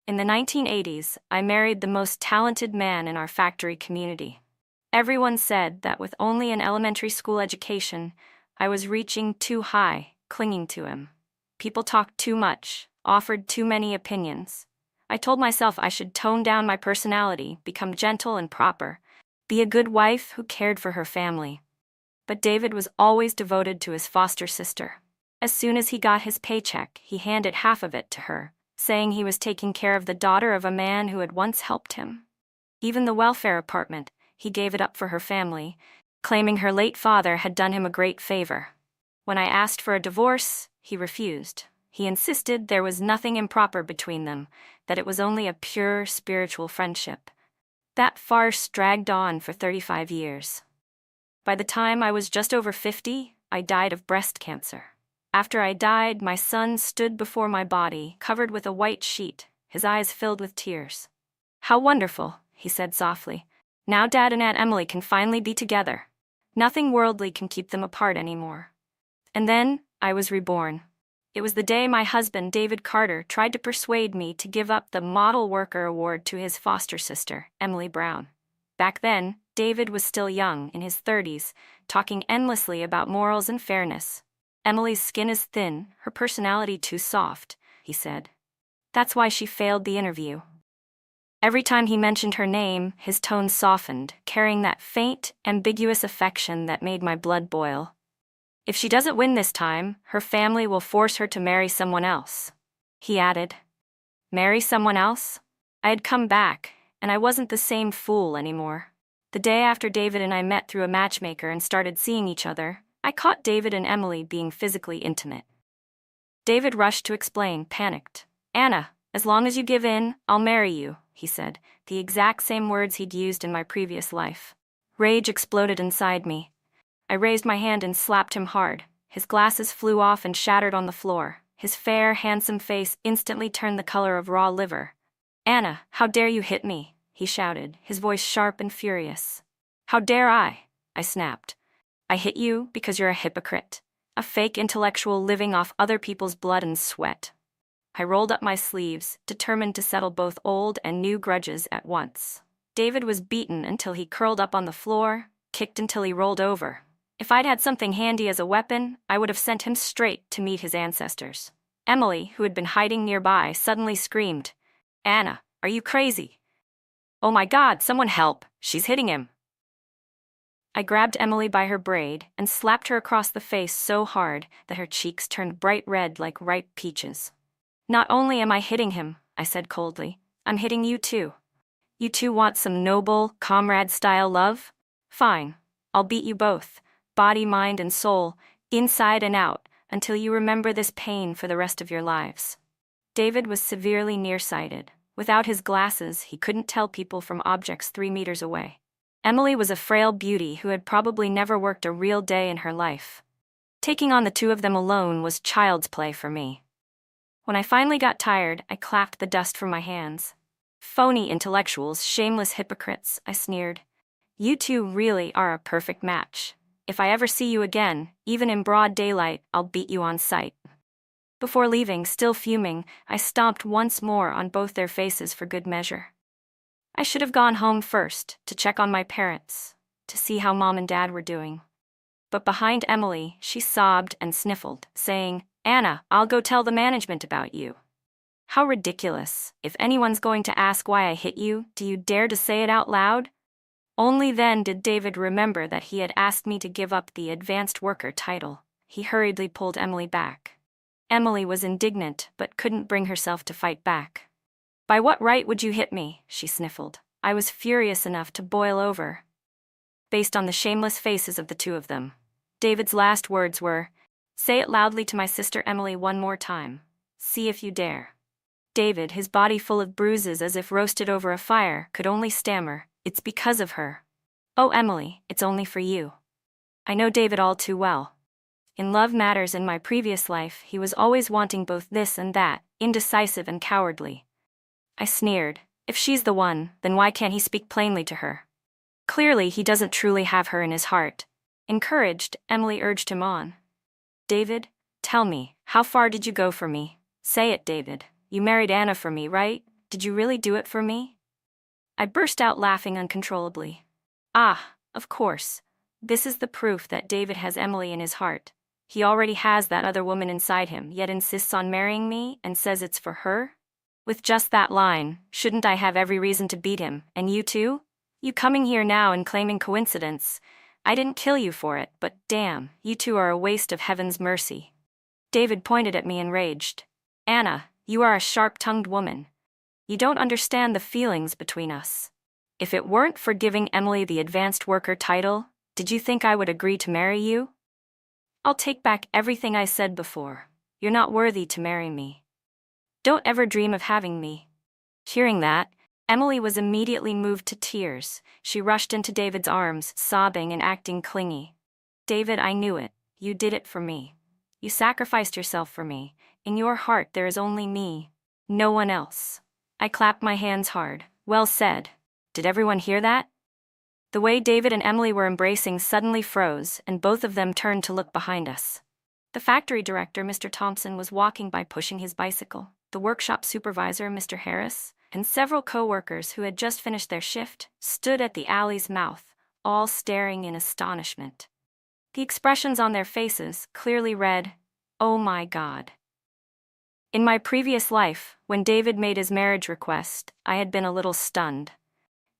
In the 1980s, I married the most talented man in our factory community. Everyone said that with only an elementary school education, I was reaching too high, clinging to him. People talked too much, offered too many opinions. I told myself I should tone down my personality, become gentle and proper, be a good wife who cared for her family. But David was always devoted to his foster sister. As soon as he got his paycheck, he handed half of it to her, saying he was taking care of the daughter of a man who had once helped him. Even the welfare apartment, he gave it up for her family, claiming her late father had done him a great favor. When I asked for a divorce, he refused. He insisted there was nothing improper between them, that it was only a pure spiritual friendship. That farce dragged on for 35 years. By the time I was just over 50, I died of breast cancer. After I died, my son stood before my body, covered with a white sheet, his eyes filled with tears. "How wonderful," he said softly. "Now Dad and Aunt Emily can finally be together. Nothing worldly can keep them apart anymore." And then, I was reborn. It was the day my husband, David Carter, tried to persuade me to give up the Model Worker Award to his foster sister, Emily Brown. Back then, David was still young, in his 30s, talking endlessly about morals and fairness. "Emily's skin is thin, her personality too soft," he said. "That's why she failed the interview." Every time he mentioned her name, his tone softened, carrying that faint, ambiguous affection that made my blood boil. "If she doesn't win this time, her family will force her to marry someone else," he added. Marry someone else? I had come back, and I wasn't the same fool anymore. The day after David and I met through a matchmaker and started seeing each other, I caught David and Emily being physically intimate. David rushed to explain, panicked. "Anna, as long as you give in, I'll marry you," he said, the exact same words he'd used in my previous life. Rage exploded inside me. I raised my hand and slapped him hard. His glasses flew off and shattered on the floor. His fair, handsome face instantly turned the color of raw liver. "Anna, how dare you hit me?" he shouted, his voice sharp and furious. "How dare I?" I snapped. "I hit you because you're a hypocrite, a fake intellectual living off other people's blood and sweat." I rolled up my sleeves, determined to settle both old and new grudges at once. David was beaten until he curled up on the floor, kicked until he rolled over. If I'd had something handy as a weapon, I would have sent him straight to meet his ancestors. Emily, who had been hiding nearby, suddenly screamed, "Anna, are you crazy? Oh my God, someone help, she's hitting him." I grabbed Emily by her braid and slapped her across the face so hard that her cheeks turned bright red like ripe peaches. "Not only am I hitting him," I said coldly, "I'm hitting you too. You two want some noble, comrade-style love? Fine, I'll beat you both, body, mind, and soul, inside and out, until you remember this pain for the rest of your lives." David was severely nearsighted. Without his glasses, he couldn't tell people from objects 3 meters away. Emily was a frail beauty who had probably never worked a real day in her life. Taking on the two of them alone was child's play for me. When I finally got tired, I clapped the dust from my hands. "Phony intellectuals, shameless hypocrites," I sneered. "You two really are a perfect match. If I ever see you again, even in broad daylight, I'll beat you on sight." Before leaving, still fuming, I stomped once more on both their faces for good measure. I should have gone home first, to check on my parents, to see how Mom and Dad were doing. But behind Emily, she sobbed and sniffled, saying, "Anna, I'll go tell the management about you." How ridiculous. If anyone's going to ask why I hit you, do you dare to say it out loud? Only then did David remember that he had asked me to give up the advanced worker title. He hurriedly pulled Emily back. Emily was indignant, but couldn't bring herself to fight back. "By what right would you hit me?" she sniffled. I was furious enough to boil over. Based on the shameless faces of the two of them, David's last words were, "Say it loudly to my sister Emily one more time. See if you dare." David, his body full of bruises as if roasted over a fire, could only stammer, "It's because of her. Oh, Emily, it's only for you." I know David all too well. In love matters in my previous life, he was always wanting both this and that, indecisive and cowardly. I sneered, "If she's the one, then why can't he speak plainly to her? Clearly he doesn't truly have her in his heart." Encouraged, Emily urged him on. "David, tell me, how far did you go for me? Say it, David. You married Anna for me, right? Did you really do it for me? I burst out laughing uncontrollably. Ah, of course. This is the proof that David has Emily in his heart. He already has that other woman inside him, yet insists on marrying me and says it's for her? With just that line, shouldn't I have every reason to beat him, and you too? You coming here now and claiming coincidence. I didn't kill you for it, but damn, you two are a waste of heaven's mercy. David pointed at me enraged. Anna, you are a sharp-tongued woman. You don't understand the feelings between us. If it weren't for giving Emily the advanced worker title, did you think I would agree to marry you? I'll take back everything I said before. You're not worthy to marry me. Don't ever dream of having me. Hearing that, Emily was immediately moved to tears. She rushed into David's arms, sobbing and acting clingy. David, I knew it. You did it for me. You sacrificed yourself for me. In your heart there is only me. No one else. I clapped my hands hard. Well said. Did everyone hear that? The way David and Emily were embracing suddenly froze, and both of them turned to look behind us. The factory director, Mr. Thompson, was walking by pushing his bicycle. The workshop supervisor, Mr. Harris, and several co-workers who had just finished their shift stood at the alley's mouth, all staring in astonishment. The expressions on their faces clearly read, "Oh my God." In my previous life, when David made his marriage request, I had been a little stunned.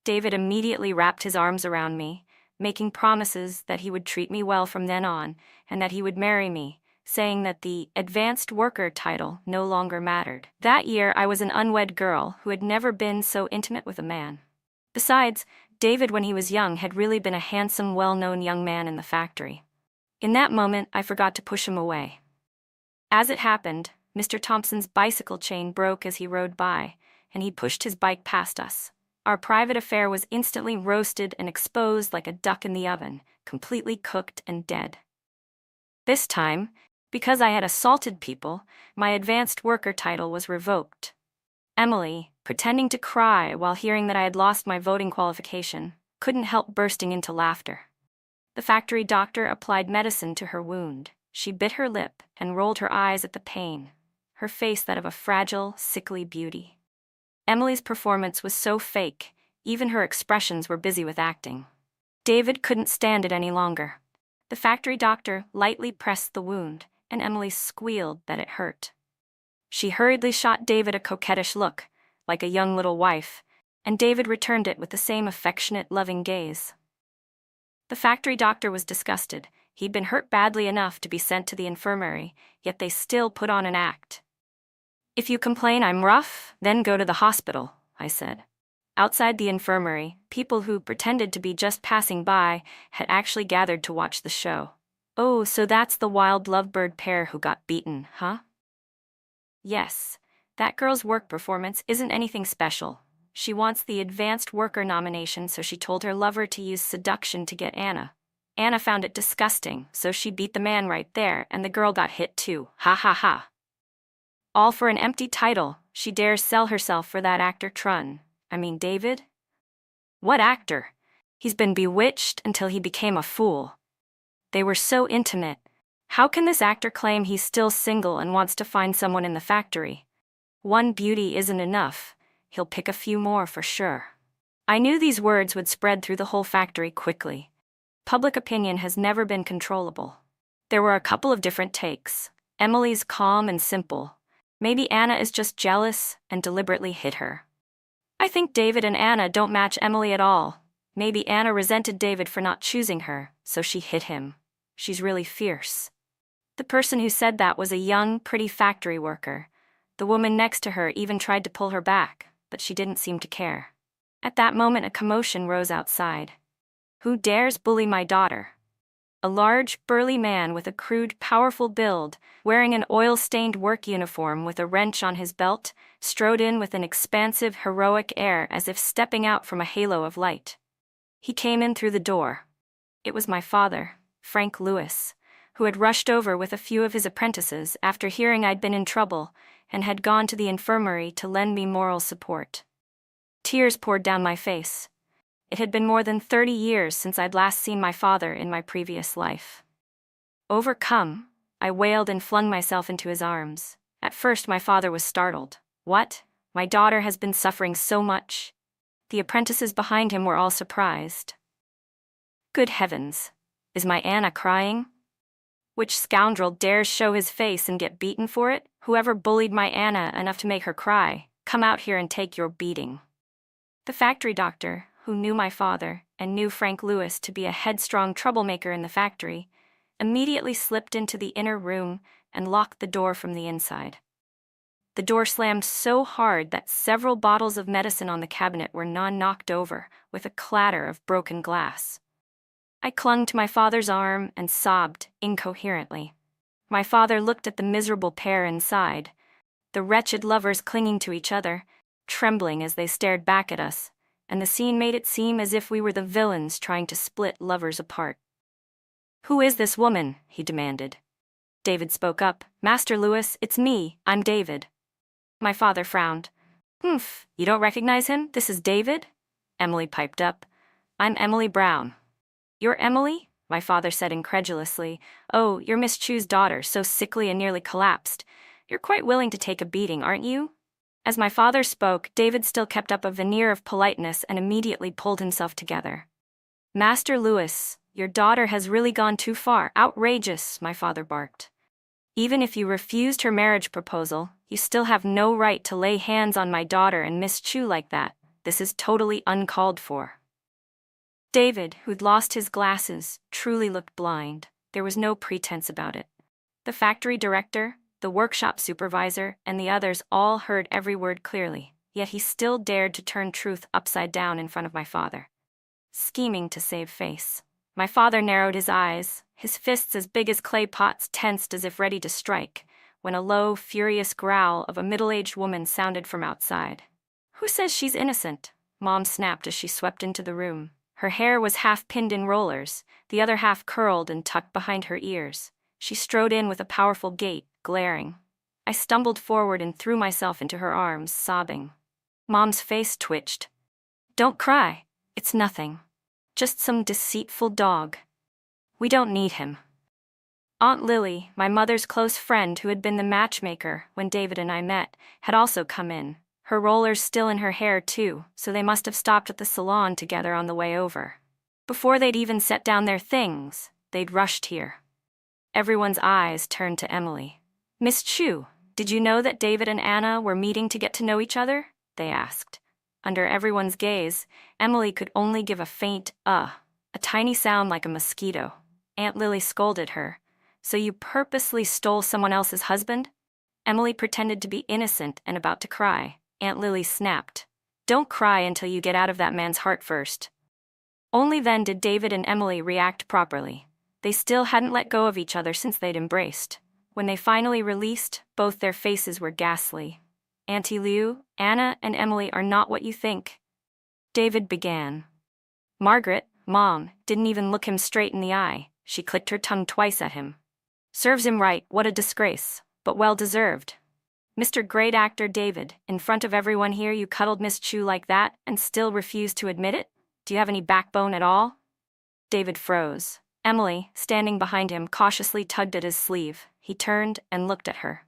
David immediately wrapped his arms around me, making promises that he would treat me well from then on, and that he would marry me, saying that the advanced worker title no longer mattered. That year, I was an unwed girl who had never been so intimate with a man. Besides, David, when he was young, had really been a handsome, well-known young man in the factory. In that moment, I forgot to push him away. As it happened, Mr. Thompson's bicycle chain broke as he rode by, and he pushed his bike past us. Our private affair was instantly roasted and exposed like a duck in the oven, completely cooked and dead. This time, because I had assaulted people, my advanced worker title was revoked. Emily, pretending to cry while hearing that I had lost my voting qualification, couldn't help bursting into laughter. The factory doctor applied medicine to her wound. She bit her lip and rolled her eyes at the pain, her face that of a fragile, sickly beauty. Emily's performance was so fake, even her expressions were busy with acting. David couldn't stand it any longer. The factory doctor lightly pressed the wound, and Emily squealed that it hurt. She hurriedly shot David a coquettish look, like a young little wife, and David returned it with the same affectionate, loving gaze. The factory doctor was disgusted. He'd been hurt badly enough to be sent to the infirmary, yet they still put on an act. "If you complain I'm rough, then go to the hospital," I said. Outside the infirmary, people who pretended to be just passing by had actually gathered to watch the show. "Oh, so that's the wild lovebird pair who got beaten, huh?" "Yes. That girl's work performance isn't anything special. She wants the advanced worker nomination, so she told her lover to use seduction to get Anna. Anna found it disgusting, so she beat the man right there, and the girl got hit too. Ha ha ha. All for an empty title. She dares sell herself for that actor David? What actor? He's been bewitched until he became a fool. They were so intimate. How can this actor claim he's still single and wants to find someone in the factory? One beauty isn't enough. He'll pick a few more for sure." I knew these words would spread through the whole factory quickly. Public opinion has never been controllable. There were a couple of different takes. Emily's calm and simple. Maybe Anna is just jealous and deliberately hit her. I think David and Anna don't match Emily at all. Maybe Anna resented David for not choosing her, so she hit him. She's really fierce. The person who said that was a young, pretty factory worker. The woman next to her even tried to pull her back, but she didn't seem to care. At that moment, a commotion rose outside. "Who dares bully my daughter?" A large, burly man with a crude, powerful build, wearing an oil-stained work uniform with a wrench on his belt, strode in with an expansive, heroic air as if stepping out from a halo of light. He came in through the door. It was my father, Frank Lewis, who had rushed over with a few of his apprentices after hearing I'd been in trouble and had gone to the infirmary to lend me moral support. Tears poured down my face. It had been more than 30 years since I'd last seen my father in my previous life. Overcome, I wailed and flung myself into his arms. At first, my father was startled. "What? My daughter has been suffering so much." The apprentices behind him were all surprised. "Good heavens! Is my Anna crying? Which scoundrel dares show his face and get beaten for it? Whoever bullied my Anna enough to make her cry, come out here and take your beating." The factory doctor, who knew my father and knew Frank Lewis to be a headstrong troublemaker in the factory, immediately slipped into the inner room and locked the door from the inside. The door slammed so hard that several bottles of medicine on the cabinet were knocked over with a clatter of broken glass. I clung to my father's arm and sobbed incoherently. My father looked at the miserable pair inside, the wretched lovers clinging to each other, trembling as they stared back at us, and the scene made it seem as if we were the villains trying to split lovers apart. "Who is this woman?" he demanded. David spoke up. "Master Lewis, it's me, I'm David." My father frowned. "Humph, you don't recognize him? This is David?" Emily piped up. "I'm Emily Brown." "You're Emily?" my father said incredulously. "Oh, you're Miss Chu's daughter, so sickly and nearly collapsed. You're quite willing to take a beating, aren't you?" As my father spoke, David still kept up a veneer of politeness and immediately pulled himself together. "Master Lewis, your daughter has really gone too far. Outrageous," my father barked. "Even if you refused her marriage proposal, you still have no right to lay hands on my daughter and Miss Chu like that. This is totally uncalled for." David, who'd lost his glasses, truly looked blind. There was no pretense about it. The factory director, the workshop supervisor, and the others all heard every word clearly, yet he still dared to turn truth upside down in front of my father. Scheming to save face. My father narrowed his eyes, his fists as big as clay pots tensed as if ready to strike, when a low, furious growl of a middle-aged woman sounded from outside. "Who says she's innocent?" Mom snapped as she swept into the room. Her hair was half pinned in rollers, the other half curled and tucked behind her ears. She strode in with a powerful gait, glaring. I stumbled forward and threw myself into her arms, sobbing. Mom's face twitched. "Don't cry. It's nothing. Just some deceitful dog. We don't need him." Aunt Lily, my mother's close friend who had been the matchmaker when David and I met, had also come in, her rollers still in her hair too, so they must have stopped at the salon together on the way over. Before they'd even set down their things, they'd rushed here. Everyone's eyes turned to Emily. "Miss Chu, did you know that David and Anna were meeting to get to know each other?" they asked. Under everyone's gaze, Emily could only give a faint a tiny sound like a mosquito. Aunt Lily scolded her. "So you purposely stole someone else's husband?" Emily pretended to be innocent and about to cry. Aunt Lily snapped. "Don't cry until you get out of that man's heart first." Only then did David and Emily react properly. They still hadn't let go of each other since they'd embraced. When they finally released, both their faces were ghastly. "Auntie Liu, Anna and Emily are not what you think," David began. Margaret, Mom, didn't even look him straight in the eye. She clicked her tongue twice at him. "Serves him right, what a disgrace, but well-deserved. Mr. Great Actor David, in front of everyone here you cuddled Miss Chu like that and still refused to admit it? Do you have any backbone at all?" David froze. Emily, standing behind him, cautiously tugged at his sleeve. He turned and looked at her.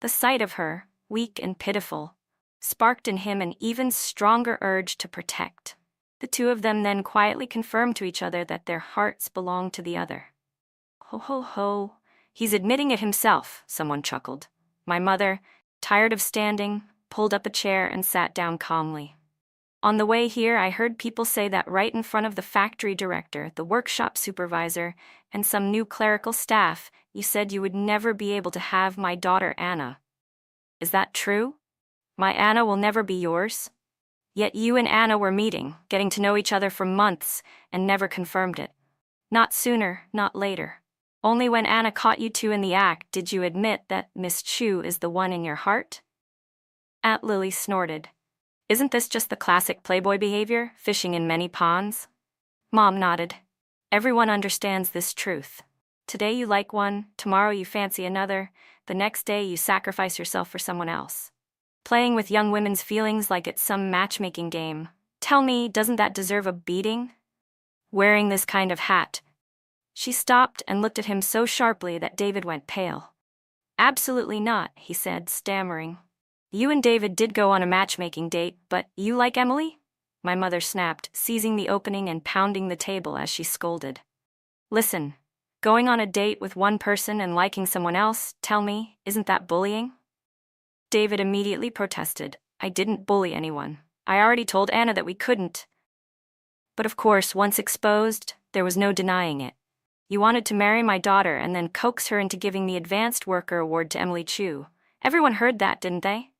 The sight of her, weak and pitiful, sparked in him an even stronger urge to protect. The two of them then quietly confirmed to each other that their hearts belonged to the other. "Ho ho ho, he's admitting it himself," someone chuckled. My mother, tired of standing, pulled up a chair and sat down calmly. "On the way here, I heard people say that right in front of the factory director, the workshop supervisor, and some new clerical staff, you said you would never be able to have my daughter Anna. Is that true? My Anna will never be yours? Yet you and Anna were meeting, getting to know each other for months, and never confirmed it. Not sooner, not later. Only when Anna caught you two in the act did you admit that Miss Chu is the one in your heart?" Aunt Lily snorted. "Isn't this just the classic playboy behavior, fishing in many ponds?" Mom nodded. "Everyone understands this truth. Today you like one, tomorrow you fancy another, the next day you sacrifice yourself for someone else. Playing with young women's feelings like it's some matchmaking game. Tell me, doesn't that deserve a beating? Wearing this kind of hat." She stopped and looked at him so sharply that David went pale. "Absolutely not," he said, stammering. You and David did go on a matchmaking date, but you like Emily? My mother snapped, seizing the opening and pounding the table as she scolded. Listen, going on a date with one person and liking someone else, tell me, isn't that bullying? David immediately protested. I didn't bully anyone. I already told Anna that we couldn't. But of course, once exposed, there was no denying it. You wanted to marry my daughter and then coax her into giving the Advanced Worker Award to Emily Chu. Everyone heard that, didn't they?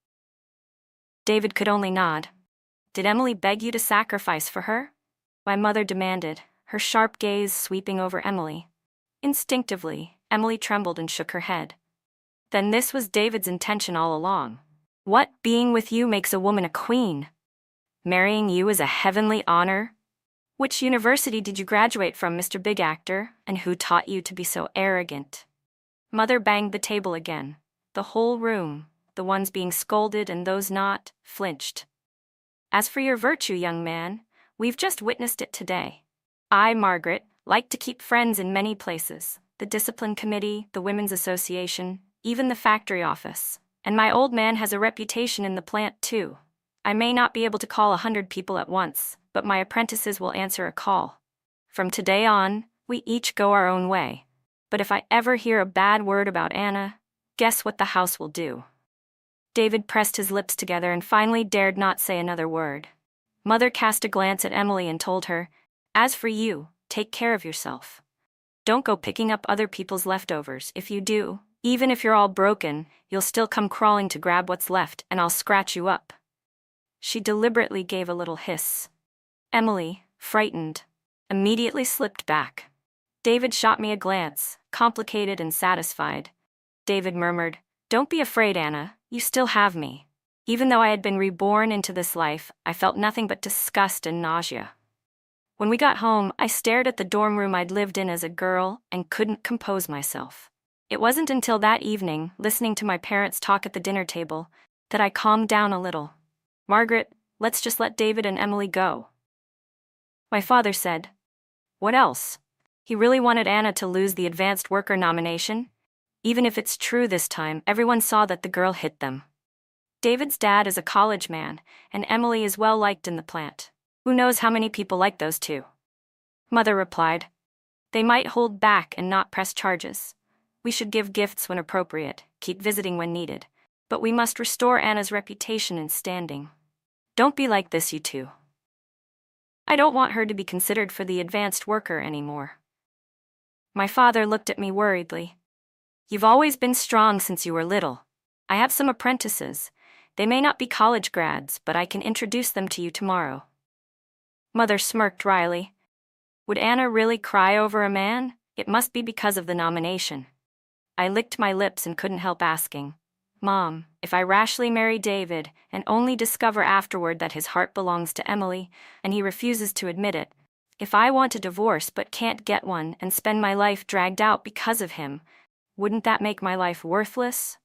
David could only nod. Did Emily beg you to sacrifice for her? My mother demanded, her sharp gaze sweeping over Emily. Instinctively, Emily trembled and shook her head. Then this was David's intention all along. What being with you makes a woman a queen? Marrying you is a heavenly honor? Which university did you graduate from, Mr. Big Actor, and who taught you to be so arrogant? Mother banged the table again. The whole room, the ones being scolded and those not, flinched. As for your virtue, young man, we've just witnessed it today. I, Margaret, like to keep friends in many places. The discipline committee, the women's association, even the factory office. And my old man has a reputation in the plant too. I may not be able to call 100 people at once, but my apprentices will answer a call. From today on, we each go our own way. But if I ever hear a bad word about Anna, guess what the house will do? David pressed his lips together and finally dared not say another word. Mother cast a glance at Emily and told her, as for you, take care of yourself. Don't go picking up other people's leftovers. If you do, even if you're all broken, you'll still come crawling to grab what's left and I'll scratch you up. She deliberately gave a little hiss. Emily, frightened, immediately slipped back. David shot me a glance, complicated and satisfied. David murmured, Don't be afraid, Anna, you still have me. Even though I had been reborn into this life, I felt nothing but disgust and nausea. When we got home, I stared at the dorm room I'd lived in as a girl and couldn't compose myself. It wasn't until that evening, listening to my parents talk at the dinner table, that I calmed down a little. Margaret, let's just let David and Emily go. My father said. What else? He really wanted Anna to lose the Advanced Worker nomination? Even if it's true this time, everyone saw that the girl hit them. David's dad is a college man, and Emily is well liked in the plant. Who knows how many people like those two? Mother replied. They might hold back and not press charges. We should give gifts when appropriate, keep visiting when needed, but we must restore Anna's reputation and standing. Don't be like this, you two. I don't want her to be considered for the Advanced Worker anymore. My father looked at me worriedly. You've always been strong since you were little. I have some apprentices. They may not be college grads, but I can introduce them to you tomorrow. Mother smirked wryly. Would Anna really cry over a man? It must be because of the nomination. I licked my lips and couldn't help asking, Mom, if I rashly marry David and only discover afterward that his heart belongs to Emily, and he refuses to admit it, if I want a divorce but can't get one and spend my life dragged out because of him, wouldn't that make my life worthless?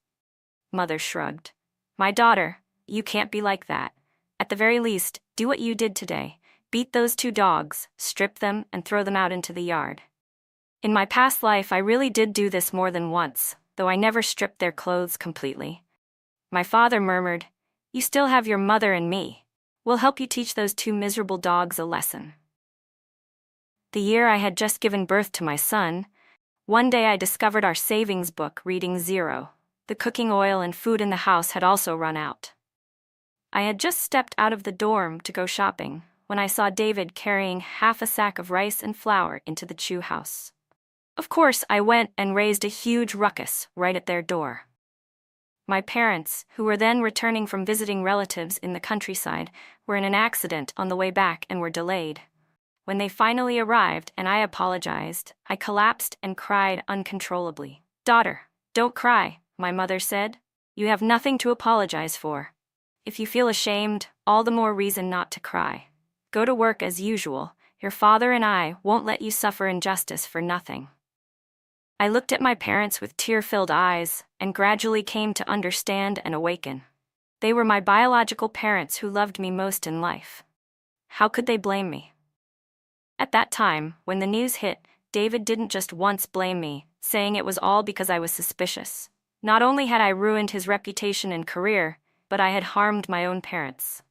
Mother shrugged. My daughter, you can't be like that. At the very least, do what you did today. Beat those two dogs, strip them, and throw them out into the yard. In my past life, I really did do this more than once, though I never stripped their clothes completely. My father murmured, You still have your mother and me. We'll help you teach those two miserable dogs a lesson. The year I had just given birth to my son, one day I discovered our savings book reading zero. The cooking oil and food in the house had also run out. I had just stepped out of the dorm to go shopping when I saw David carrying half a sack of rice and flour into the Chu house. Of course, I went and raised a huge ruckus right at their door. My parents, who were then returning from visiting relatives in the countryside, were in an accident on the way back and were delayed. When they finally arrived and I apologized, I collapsed and cried uncontrollably. Daughter, don't cry, my mother said. You have nothing to apologize for. If you feel ashamed, all the more reason not to cry. Go to work as usual. Your father and I won't let you suffer injustice for nothing. I looked at my parents with tear-filled eyes and gradually came to understand and awaken. They were my biological parents who loved me most in life. How could they blame me? At that time, when the news hit, David didn't just once blame me, saying it was all because I was suspicious. Not only had I ruined his reputation and career, but I had harmed my own parents.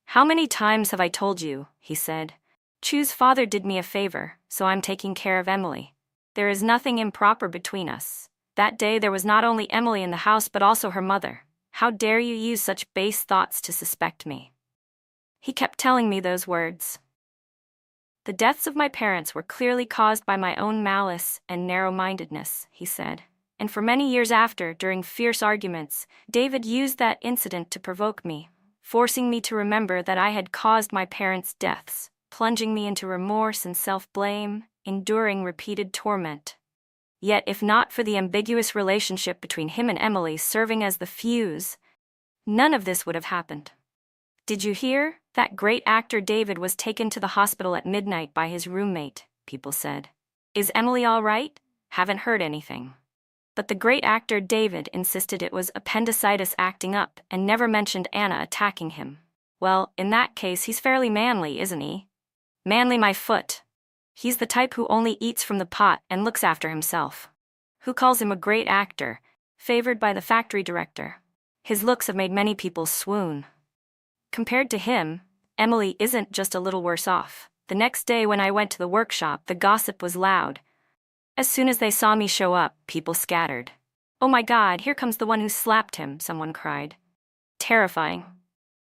"How many times have I told you?" he said. "Chu's father did me a favor, so I'm taking care of Emily. There is nothing improper between us. That day there was not only Emily in the house but also her mother. How dare you use such base thoughts to suspect me?" He kept telling me those words. "The deaths of my parents were clearly caused by my own malice and narrow-mindedness," he said. And for many years after, during fierce arguments, David used that incident to provoke me, forcing me to remember that I had caused my parents' deaths, plunging me into remorse and self-blame, enduring repeated torment. Yet if not for the ambiguous relationship between him and Emily serving as the fuse, none of this would have happened. "Did you hear? That great actor David was taken to the hospital at midnight by his roommate," people said. "Is Emily all right?" "Haven't heard anything." But the great actor David insisted it was appendicitis acting up and never mentioned Anna attacking him. Well, in that case he's fairly manly, isn't he? Manly my foot. He's the type who only eats from the pot and looks after himself. Who calls him a great actor, favored by the factory director? His looks have made many people swoon. Compared to him, Emily isn't just a little worse off. The next day when I went to the workshop, the gossip was loud. As soon as they saw me show up, people scattered. "Oh my God, here comes the one who slapped him," someone cried. Terrifying.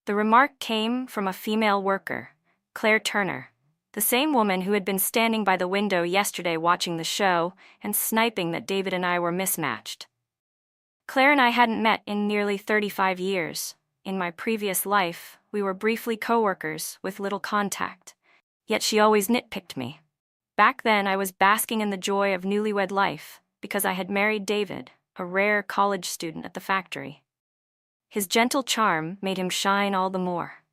The remark came from a female worker, Claire Turner, the same woman who had been standing by the window yesterday watching the show and sniping that David and I were mismatched. Claire and I hadn't met in nearly 35 years. In my previous life, we were briefly co-workers with little contact. Yet she always nitpicked me. Back then I was basking in the joy of newlywed life, because I had married David, a rare college student at the factory. His gentle charm made him shine all the more.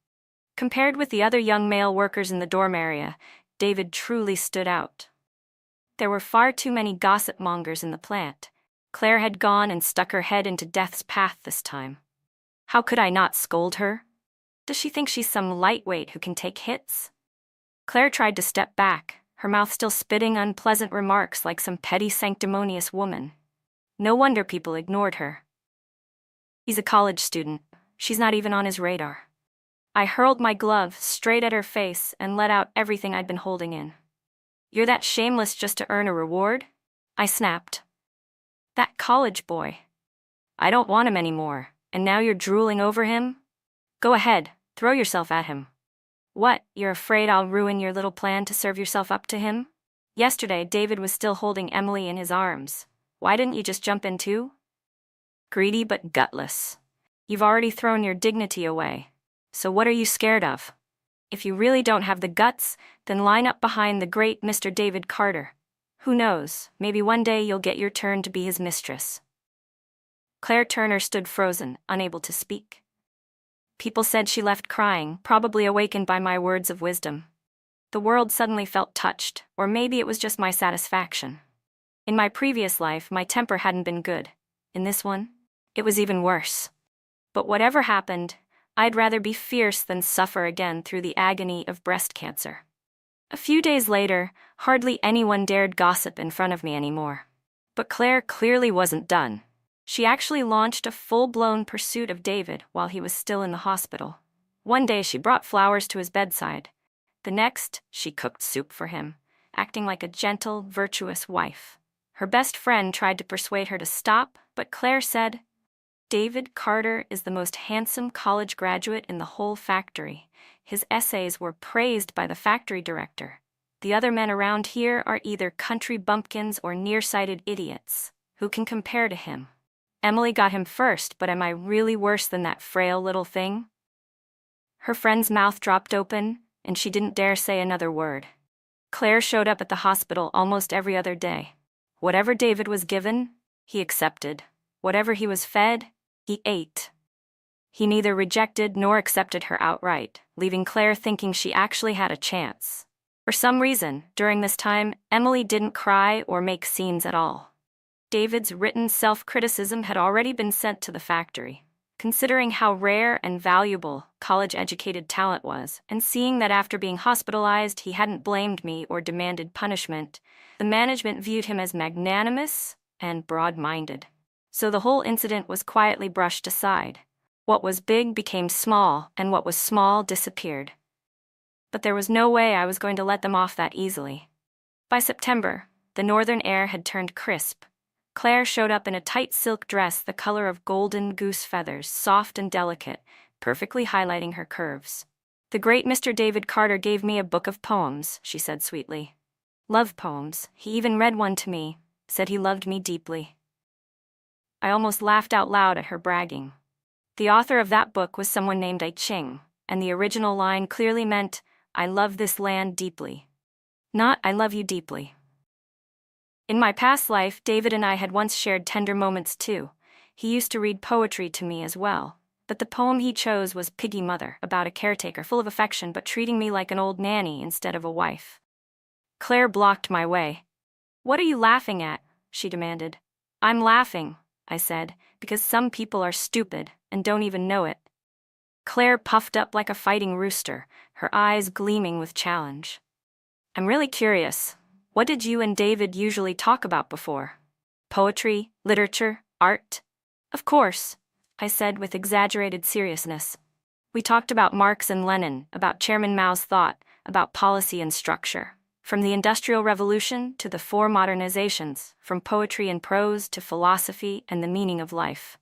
Compared with the other young male workers in the dorm area, David truly stood out. There were far too many gossip mongers in the plant. Claire had gone and stuck her head into death's path this time. How could I not scold her? Does she think she's some lightweight who can take hits? Claire tried to step back, her mouth still spitting unpleasant remarks like some petty sanctimonious woman. No wonder people ignored her. He's a college student. She's not even on his radar. I hurled my glove straight at her face and let out everything I'd been holding in. "You're that shameless just to earn a reward?" I snapped. "That college boy. I don't want him anymore, and now you're drooling over him? Go ahead, throw yourself at him." "What, you're afraid I'll ruin your little plan to serve yourself up to him?" Yesterday, David was still holding Emily in his arms. Why didn't you just jump in too? Greedy but gutless. You've already thrown your dignity away. So what are you scared of? If you really don't have the guts, then line up behind the great Mr. David Carter. Who knows, maybe one day you'll get your turn to be his mistress. Claire Turner stood frozen, unable to speak. People said she left crying, probably awakened by my words of wisdom. The world suddenly felt touched, or maybe it was just my satisfaction. In my previous life, my temper hadn't been good. In this one, it was even worse. But whatever happened, I'd rather be fierce than suffer again through the agony of breast cancer. A few days later, hardly anyone dared gossip in front of me anymore. But Claire clearly wasn't done. She actually launched a full-blown pursuit of David while he was still in the hospital. One day she brought flowers to his bedside. The next, she cooked soup for him, acting like a gentle, virtuous wife. Her best friend tried to persuade her to stop, but Claire said, "David Carter is the most handsome college graduate in the whole factory. His essays were praised by the factory director. The other men around here are either country bumpkins or nearsighted idiots. Who can compare to him? Emily got him first, but am I really worse than that frail little thing?" Her friend's mouth dropped open, and she didn't dare say another word. Claire showed up at the hospital almost every other day. Whatever David was given, he accepted. Whatever he was fed, he ate. He neither rejected nor accepted her outright, leaving Claire thinking she actually had a chance. For some reason, during this time, Emily didn't cry or make scenes at all. David's written self-criticism had already been sent to the factory. Considering how rare and valuable college-educated talent was, and seeing that after being hospitalized he hadn't blamed me or demanded punishment, the management viewed him as magnanimous and broad-minded. So the whole incident was quietly brushed aside. What was big became small, and what was small disappeared. But there was no way I was going to let them off that easily. By September, the northern air had turned crisp. Claire showed up in a tight silk dress the color of golden goose feathers, soft and delicate, perfectly highlighting her curves. "The great Mr. David Carter gave me a book of poems," she said sweetly. "Love poems. He even read one to me, said he loved me deeply." I almost laughed out loud at her bragging. The author of that book was someone named I Ching, and the original line clearly meant, "I love this land deeply." Not, "I love you deeply." In my past life, David and I had once shared tender moments too. He used to read poetry to me as well, but the poem he chose was Piggy Mother, about a caretaker full of affection but treating me like an old nanny instead of a wife. Claire blocked my way. "What are you laughing at?" she demanded. "I'm laughing," I said, "because some people are stupid and don't even know it." Claire puffed up like a fighting rooster, her eyes gleaming with challenge. "I'm really curious. What did you and David usually talk about before? Poetry, literature, art?" "Of course," I said with exaggerated seriousness. "We talked about Marx and Lenin, about Chairman Mao's thought, about policy and structure. From the Industrial Revolution to the four modernizations, from poetry and prose to philosophy and the meaning of life."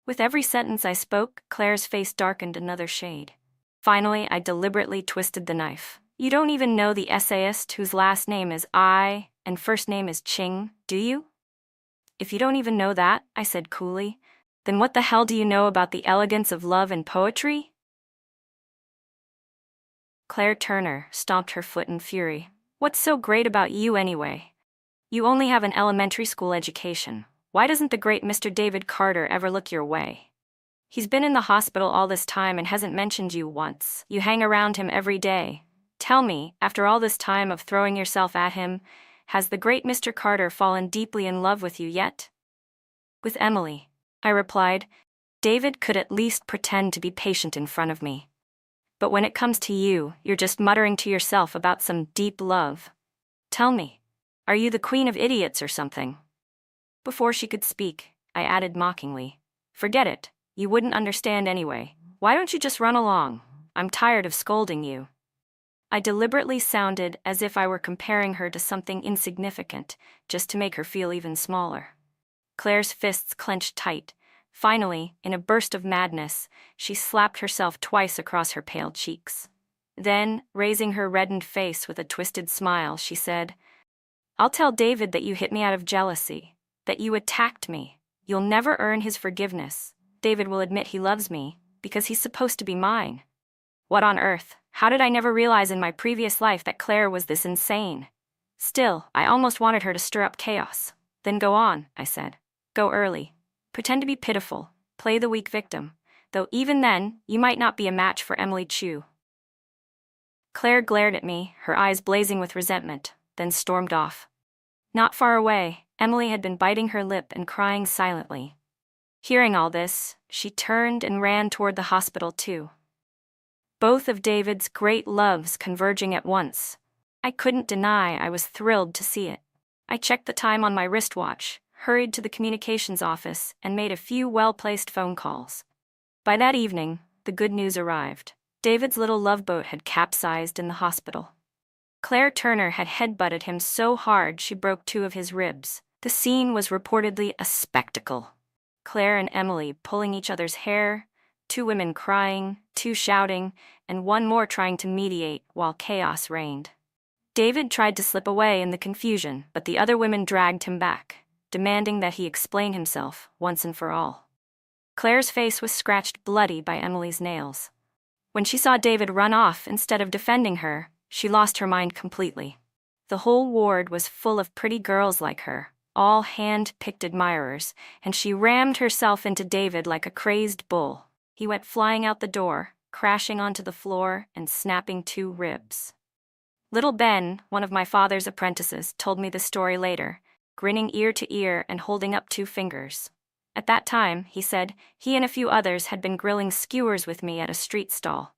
With every sentence I spoke, Claire's face darkened another shade. Finally, I deliberately twisted the knife. "You don't even know the essayist whose last name is I and first name is Ching, do you?" "If you don't even know that," I said coolly, "then what the hell do you know about the elegance of love and poetry?" Claire Turner stomped her foot in fury. "What's so great about you anyway? You only have an elementary school education. Why doesn't the great Mr. David Carter ever look your way? He's been in the hospital all this time and hasn't mentioned you once. You hang around him every day. Tell me, after all this time of throwing yourself at him, has the great Mr. Carter fallen deeply in love with you yet?" "With Emily," I replied. "David could at least pretend to be patient in front of me. But when it comes to you, you're just muttering to yourself about some deep love. Tell me, are you the queen of idiots or something?" Before she could speak, I added mockingly, "Forget it, you wouldn't understand anyway. Why don't you just run along? I'm tired of scolding you." I deliberately sounded as if I were comparing her to something insignificant, just to make her feel even smaller. Claire's fists clenched tight. Finally, in a burst of madness, she slapped herself twice across her pale cheeks. Then, raising her reddened face with a twisted smile, she said, "I'll tell David that you hit me out of jealousy, that you attacked me. You'll never earn his forgiveness. David will admit he loves me, because he's supposed to be mine." What on earth? How did I never realize in my previous life that Claire was this insane? Still, I almost wanted her to stir up chaos. "Then go on," I said. "Go early. Pretend to be pitiful. Play the weak victim. Though even then, you might not be a match for Emily Chu." Claire glared at me, her eyes blazing with resentment, then stormed off. Not far away, Emily had been biting her lip and crying silently. Hearing all this, she turned and ran toward the hospital too. Both of David's great loves converging at once. I couldn't deny I was thrilled to see it. I checked the time on my wristwatch, hurried to the communications office, and made a few well-placed phone calls. By that evening, the good news arrived. David's little love boat had capsized in the hospital. Claire Turner had headbutted him so hard she broke 2 of his ribs. The scene was reportedly a spectacle. Claire and Emily pulling each other's hair, 2 women crying, 2 shouting, and 1 more trying to mediate while chaos reigned. David tried to slip away in the confusion, but the other women dragged him back, demanding that he explain himself once and for all. Claire's face was scratched bloody by Emily's nails. When she saw David run off instead of defending her, she lost her mind completely. The whole ward was full of pretty girls like her, all hand-picked admirers, and she rammed herself into David like a crazed bull. He went flying out the door, crashing onto the floor and snapping 2 ribs. Little Ben, one of my father's apprentices, told me the story later, grinning ear to ear and holding up 2 fingers. At that time, he said, he and a few others had been grilling skewers with me at a street stall.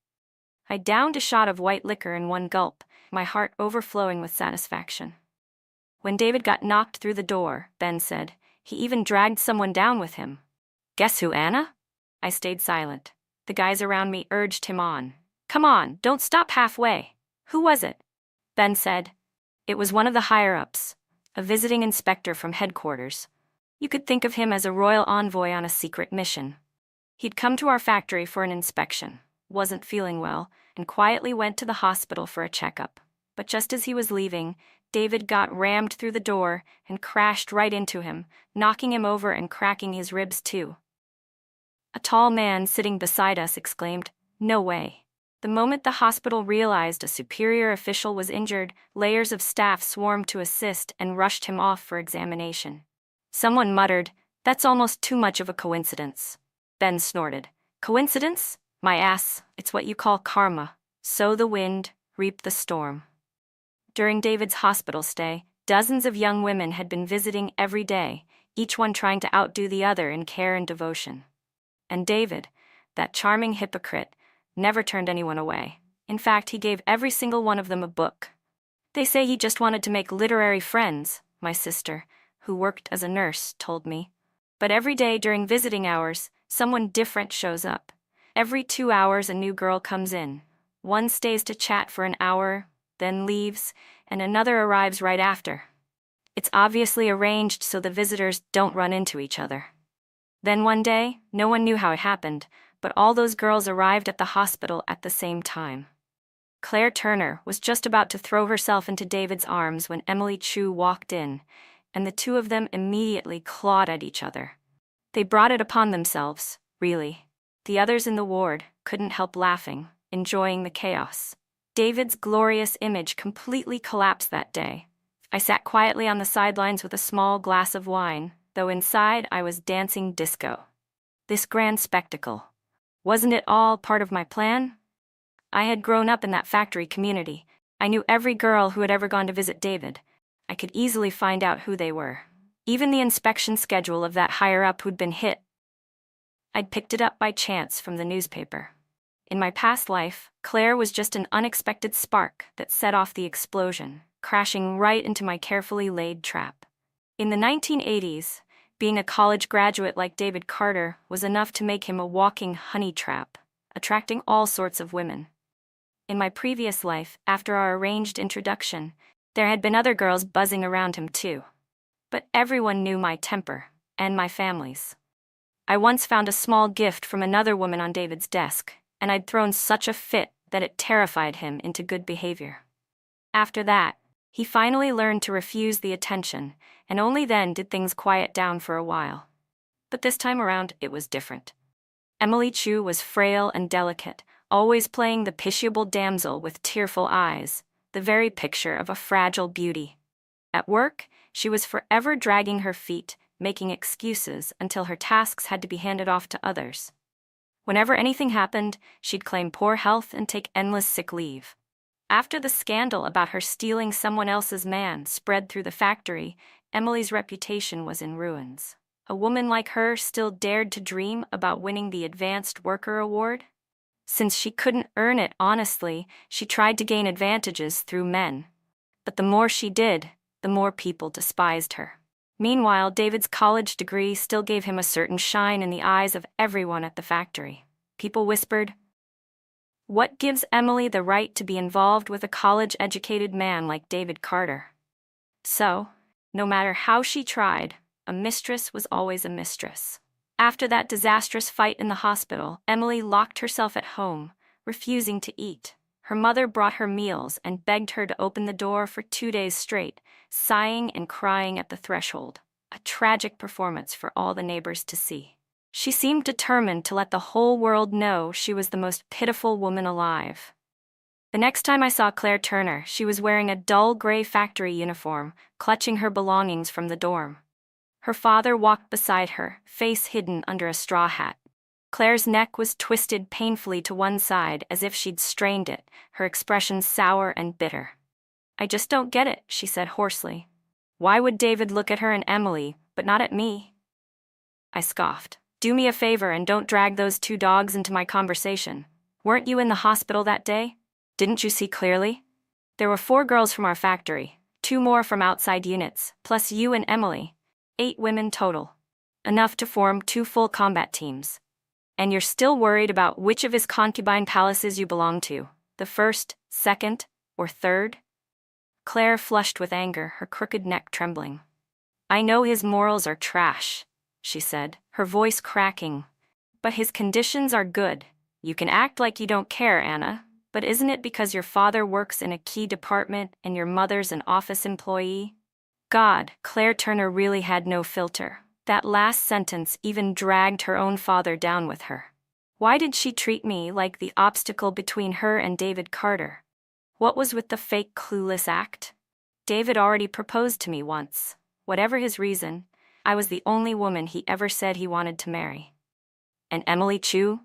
I downed a shot of white liquor in 1 gulp, my heart overflowing with satisfaction. When David got knocked through the door, Ben said, he even dragged someone down with him. "Guess who, Anna?" I stayed silent. The guys around me urged him on. Come on, don't stop halfway. Who was it? Ben said. It was one of the higher-ups, a visiting inspector from headquarters. You could think of him as a royal envoy on a secret mission. He'd come to our factory for an inspection, wasn't feeling well, and quietly went to the hospital for a checkup. But just as he was leaving, David got rammed through the door and crashed right into him, knocking him over and cracking his ribs too. A tall man sitting beside us exclaimed, "No way." The moment the hospital realized a superior official was injured, layers of staff swarmed to assist and rushed him off for examination. Someone muttered, "That's almost too much of a coincidence." Ben snorted, "Coincidence? My ass, it's what you call karma. Sow the wind, reap the storm." During David's hospital stay, dozens of young women had been visiting every day, each one trying to outdo the other in care and devotion. And David, that charming hypocrite, never turned anyone away. In fact, he gave every single one of them a book. They say he just wanted to make literary friends, my sister, who worked as a nurse, told me. But every day during visiting hours, someone different shows up. Every 2 hours a new girl comes in. One stays to chat for an hour, then leaves, and another arrives right after. It's obviously arranged so the visitors don't run into each other. Then one day, no one knew how it happened, but all those girls arrived at the hospital at the same time. Claire Turner was just about to throw herself into David's arms when Emily Chu walked in, and the two of them immediately clawed at each other. They brought it upon themselves, really. The others in the ward couldn't help laughing, enjoying the chaos. David's glorious image completely collapsed that day. I sat quietly on the sidelines with a small glass of wine, though inside I was dancing disco. This grand spectacle. Wasn't it all part of my plan? I had grown up in that factory community. I knew every girl who had ever gone to visit David. I could easily find out who they were. Even the inspection schedule of that higher-up who'd been hit. I'd picked it up by chance from the newspaper. In my past life, Claire was just an unexpected spark that set off the explosion, crashing right into my carefully laid trap. In the 1980s, being a college graduate like David Carter was enough to make him a walking honey trap, attracting all sorts of women. In my previous life, after our arranged introduction, there had been other girls buzzing around him too. But everyone knew my temper, and my family's. I once found a small gift from another woman on David's desk, and I'd thrown such a fit that it terrified him into good behavior. After that, he finally learned to refuse the attention, and only then did things quiet down for a while. But this time around, it was different. Emily Chu was frail and delicate, always playing the pitiable damsel with tearful eyes, the very picture of a fragile beauty. At work, she was forever dragging her feet, making excuses until her tasks had to be handed off to others. Whenever anything happened, she'd claim poor health and take endless sick leave. After the scandal about her stealing someone else's man spread through the factory, Emily's reputation was in ruins. A woman like her still dared to dream about winning the Advanced Worker Award? Since she couldn't earn it honestly, she tried to gain advantages through men. But the more she did, the more people despised her. Meanwhile, David's college degree still gave him a certain shine in the eyes of everyone at the factory. People whispered, "What gives Emily the right to be involved with a college-educated man like David Carter?" So, no matter how she tried, a mistress was always a mistress. After that disastrous fight in the hospital, Emily locked herself at home, refusing to eat. Her mother brought her meals and begged her to open the door for 2 days straight, sighing and crying at the threshold. A tragic performance for all the neighbors to see. She seemed determined to let the whole world know she was the most pitiful woman alive. The next time I saw Claire Turner, she was wearing a dull gray factory uniform, clutching her belongings from the dorm. Her father walked beside her, face hidden under a straw hat. Claire's neck was twisted painfully to one side as if she'd strained it, her expression sour and bitter. "I just don't get it," she said hoarsely. "Why would David look at her and Emily, but not at me?" I scoffed. "Do me a favor and don't drag those 2 dogs into my conversation. Weren't you in the hospital that day? Didn't you see clearly? There were 4 girls from our factory, 2 more from outside units, plus you and Emily. 8 women total. Enough to form 2 full combat teams. And you're still worried about which of his concubine palaces you belong to, the first, second, or third? Claire flushed with anger, her crooked neck trembling. I know his morals are trash, she said, her voice cracking. But his conditions are good. You can act like you don't care, Anna, but isn't it because your father works in a key department and your mother's an office employee? God, Claire Turner really had no filter. That last sentence even dragged her own father down with her. Why did she treat me like the obstacle between her and David Carter? What was with the fake clueless act? David already proposed to me once. Whatever his reason, I was the only woman he ever said he wanted to marry. And Emily Chu?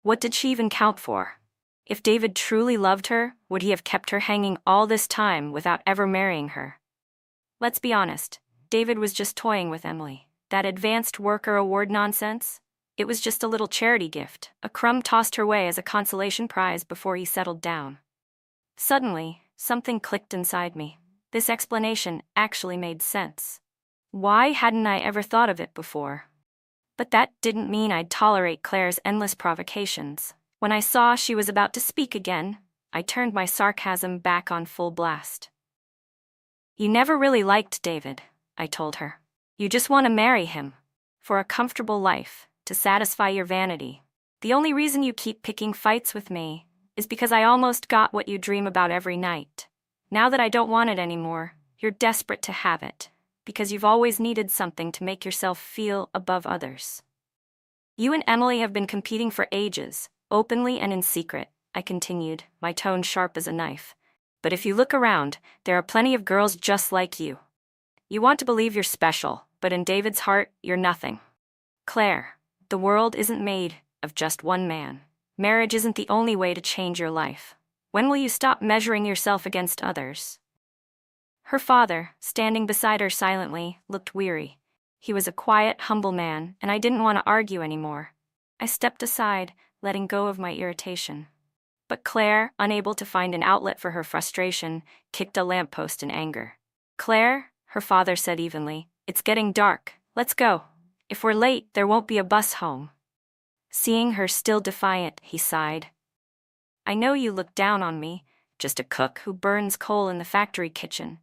What did she even count for? If David truly loved her, would he have kept her hanging all this time without ever marrying her? Let's be honest, David was just toying with Emily. That advanced worker award nonsense? It was just a little charity gift, a crumb tossed her way as a consolation prize before he settled down. Suddenly, something clicked inside me. This explanation actually made sense. Why hadn't I ever thought of it before? But that didn't mean I'd tolerate Claire's endless provocations. When I saw she was about to speak again, I turned my sarcasm back on full blast. You never really liked David, I told her. You just want to marry him. For a comfortable life, to satisfy your vanity. The only reason you keep picking fights with me is because I almost got what you dream about every night. Now that I don't want it anymore, you're desperate to have it, because you've always needed something to make yourself feel above others. You and Emily have been competing for ages, openly and in secret, I continued, my tone sharp as a knife. But if you look around, there are plenty of girls just like you. You want to believe you're special, but in David's heart, you're nothing. Claire, the world isn't made of just one man. Marriage isn't the only way to change your life. When will you stop measuring yourself against others? Her father, standing beside her silently, looked weary. He was a quiet, humble man, and I didn't want to argue anymore. I stepped aside, letting go of my irritation. But Claire, unable to find an outlet for her frustration, kicked a lamppost in anger. Claire, her father said evenly, it's getting dark. Let's go. If we're late, there won't be a bus home. Seeing her still defiant, he sighed. I know you look down on me, just a cook who burns coal in the factory kitchen.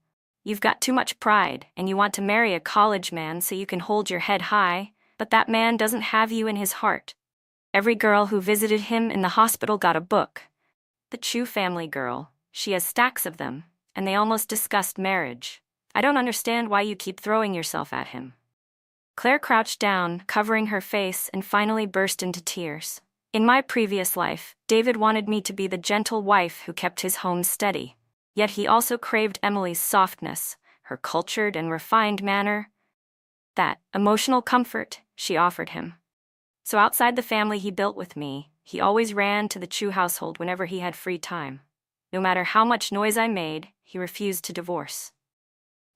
You've got too much pride, and you want to marry a college man so you can hold your head high, but that man doesn't have you in his heart. Every girl who visited him in the hospital got a book. The Chu family girl, she has stacks of them, and they almost discussed marriage. I don't understand why you keep throwing yourself at him. Claire crouched down, covering her face, and finally burst into tears. In my previous life, David wanted me to be the gentle wife who kept his home steady. Yet he also craved Emily's softness, her cultured and refined manner. That emotional comfort she offered him. So outside the family he built with me, he always ran to the Chu household whenever he had free time. No matter how much noise I made, he refused to divorce.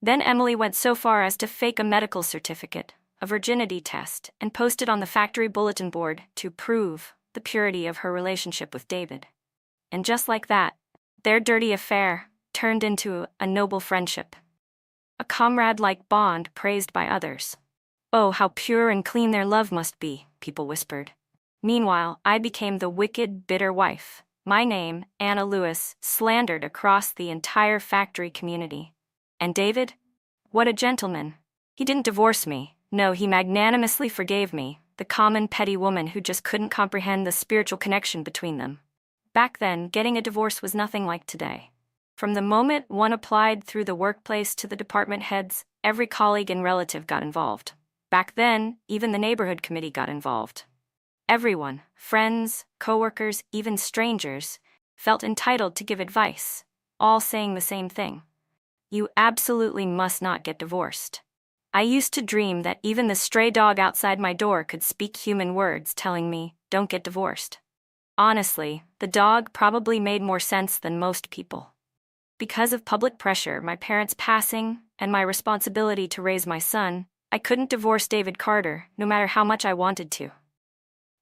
Then Emily went so far as to fake a medical certificate, a virginity test, and post it on the factory bulletin board to prove the purity of her relationship with David. And just like that, their dirty affair turned into a noble friendship. A comrade-like bond praised by others. Oh, how pure and clean their love must be, people whispered. Meanwhile, I became the wicked, bitter wife. My name, Anna Lewis, slandered across the entire factory community. And David? What a gentleman. He didn't divorce me. No, he magnanimously forgave me, the common petty woman who just couldn't comprehend the spiritual connection between them. Back then, getting a divorce was nothing like today. From the moment one applied through the workplace to the department heads, every colleague and relative got involved. Back then, even the neighborhood committee got involved. Everyone, friends, coworkers, even strangers, felt entitled to give advice, all saying the same thing. You absolutely must not get divorced. I used to dream that even the stray dog outside my door could speak human words telling me, don't get divorced. Honestly, the dog probably made more sense than most people. Because of public pressure, my parents' passing, and my responsibility to raise my son, I couldn't divorce David Carter, no matter how much I wanted to.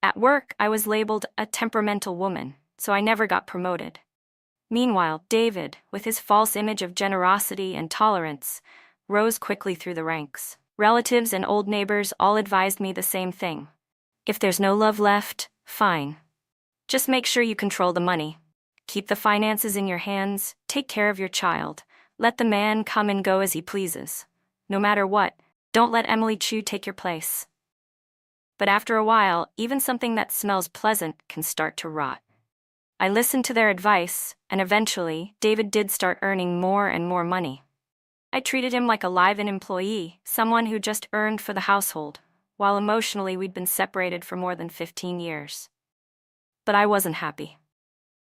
At work, I was labeled a temperamental woman, so I never got promoted. Meanwhile, David, with his false image of generosity and tolerance, rose quickly through the ranks. Relatives and old neighbors all advised me the same thing. If there's no love left, Fine. Just make sure you control the money. Keep the finances in your hands, take care of your child. Let the man come and go as he pleases. No matter what, don't let Emily Chu take your place. But after a while, even something that smells pleasant can start to rot. I listened to their advice, and eventually, David did start earning more and more money. I treated him like a live-in employee, someone who just earned for the household, while emotionally we'd been separated for more than 15 years. But I wasn't happy.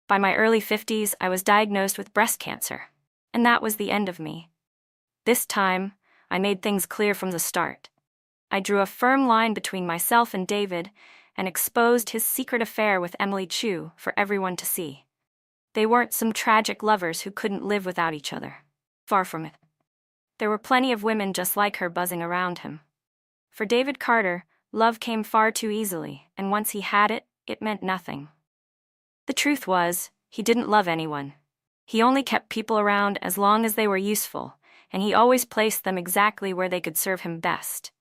By my early 50s, I was diagnosed with breast cancer, and that was the end of me. This time, I made things clear from the start. I drew a firm line between myself and David and exposed his secret affair with Emily Chu for everyone to see. They weren't some tragic lovers who couldn't live without each other. Far from it. There were plenty of women just like her buzzing around him. For David Carter, love came far too easily, and once he had it, it meant nothing. The truth was, he didn't love anyone. He only kept people around as long as they were useful, and he always placed them exactly where they could serve him best.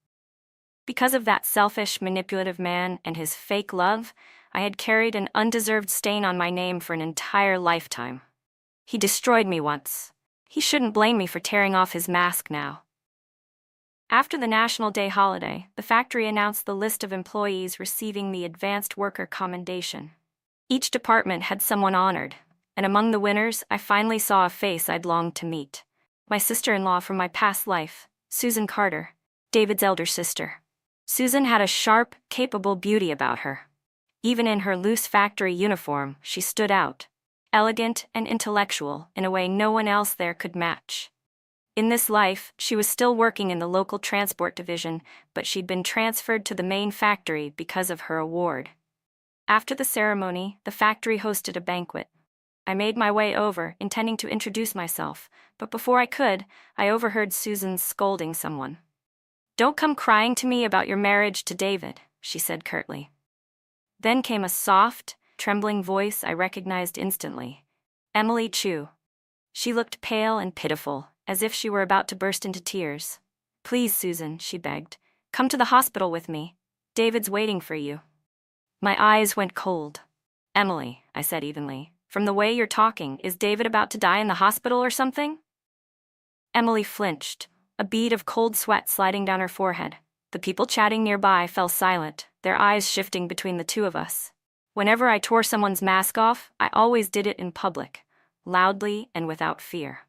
Because of that selfish, manipulative man and his fake love, I had carried an undeserved stain on my name for an entire lifetime. He destroyed me once. He shouldn't blame me for tearing off his mask now. After the National Day holiday, the factory announced the list of employees receiving the Advanced Worker Commendation. Each department had someone honored, and among the winners, I finally saw a face I'd longed to meet. My sister-in-law from my past life, Susan Carter, David's elder sister. Susan had a sharp, capable beauty about her. Even in her loose factory uniform, she stood out, elegant and intellectual in a way no one else there could match. In this life, she was still working in the local transport division, but she'd been transferred to the main factory because of her award. After the ceremony, the factory hosted a banquet. I made my way over, intending to introduce myself, but before I could, I overheard Susan scolding someone. "Don't come crying to me about your marriage to David," she said curtly. Then came a soft, trembling voice I recognized instantly. Emily Chu. She looked pale and pitiful, as if she were about to burst into tears. "Please, Susan," she begged, "come to the hospital with me. David's waiting for you." My eyes went cold. "Emily," I said evenly, "from the way you're talking, is David about to die in the hospital or something?" Emily flinched, a bead of cold sweat sliding down her forehead. The people chatting nearby fell silent, their eyes shifting between the two of us. Whenever I tore someone's mask off, I always did it in public, loudly and without fear.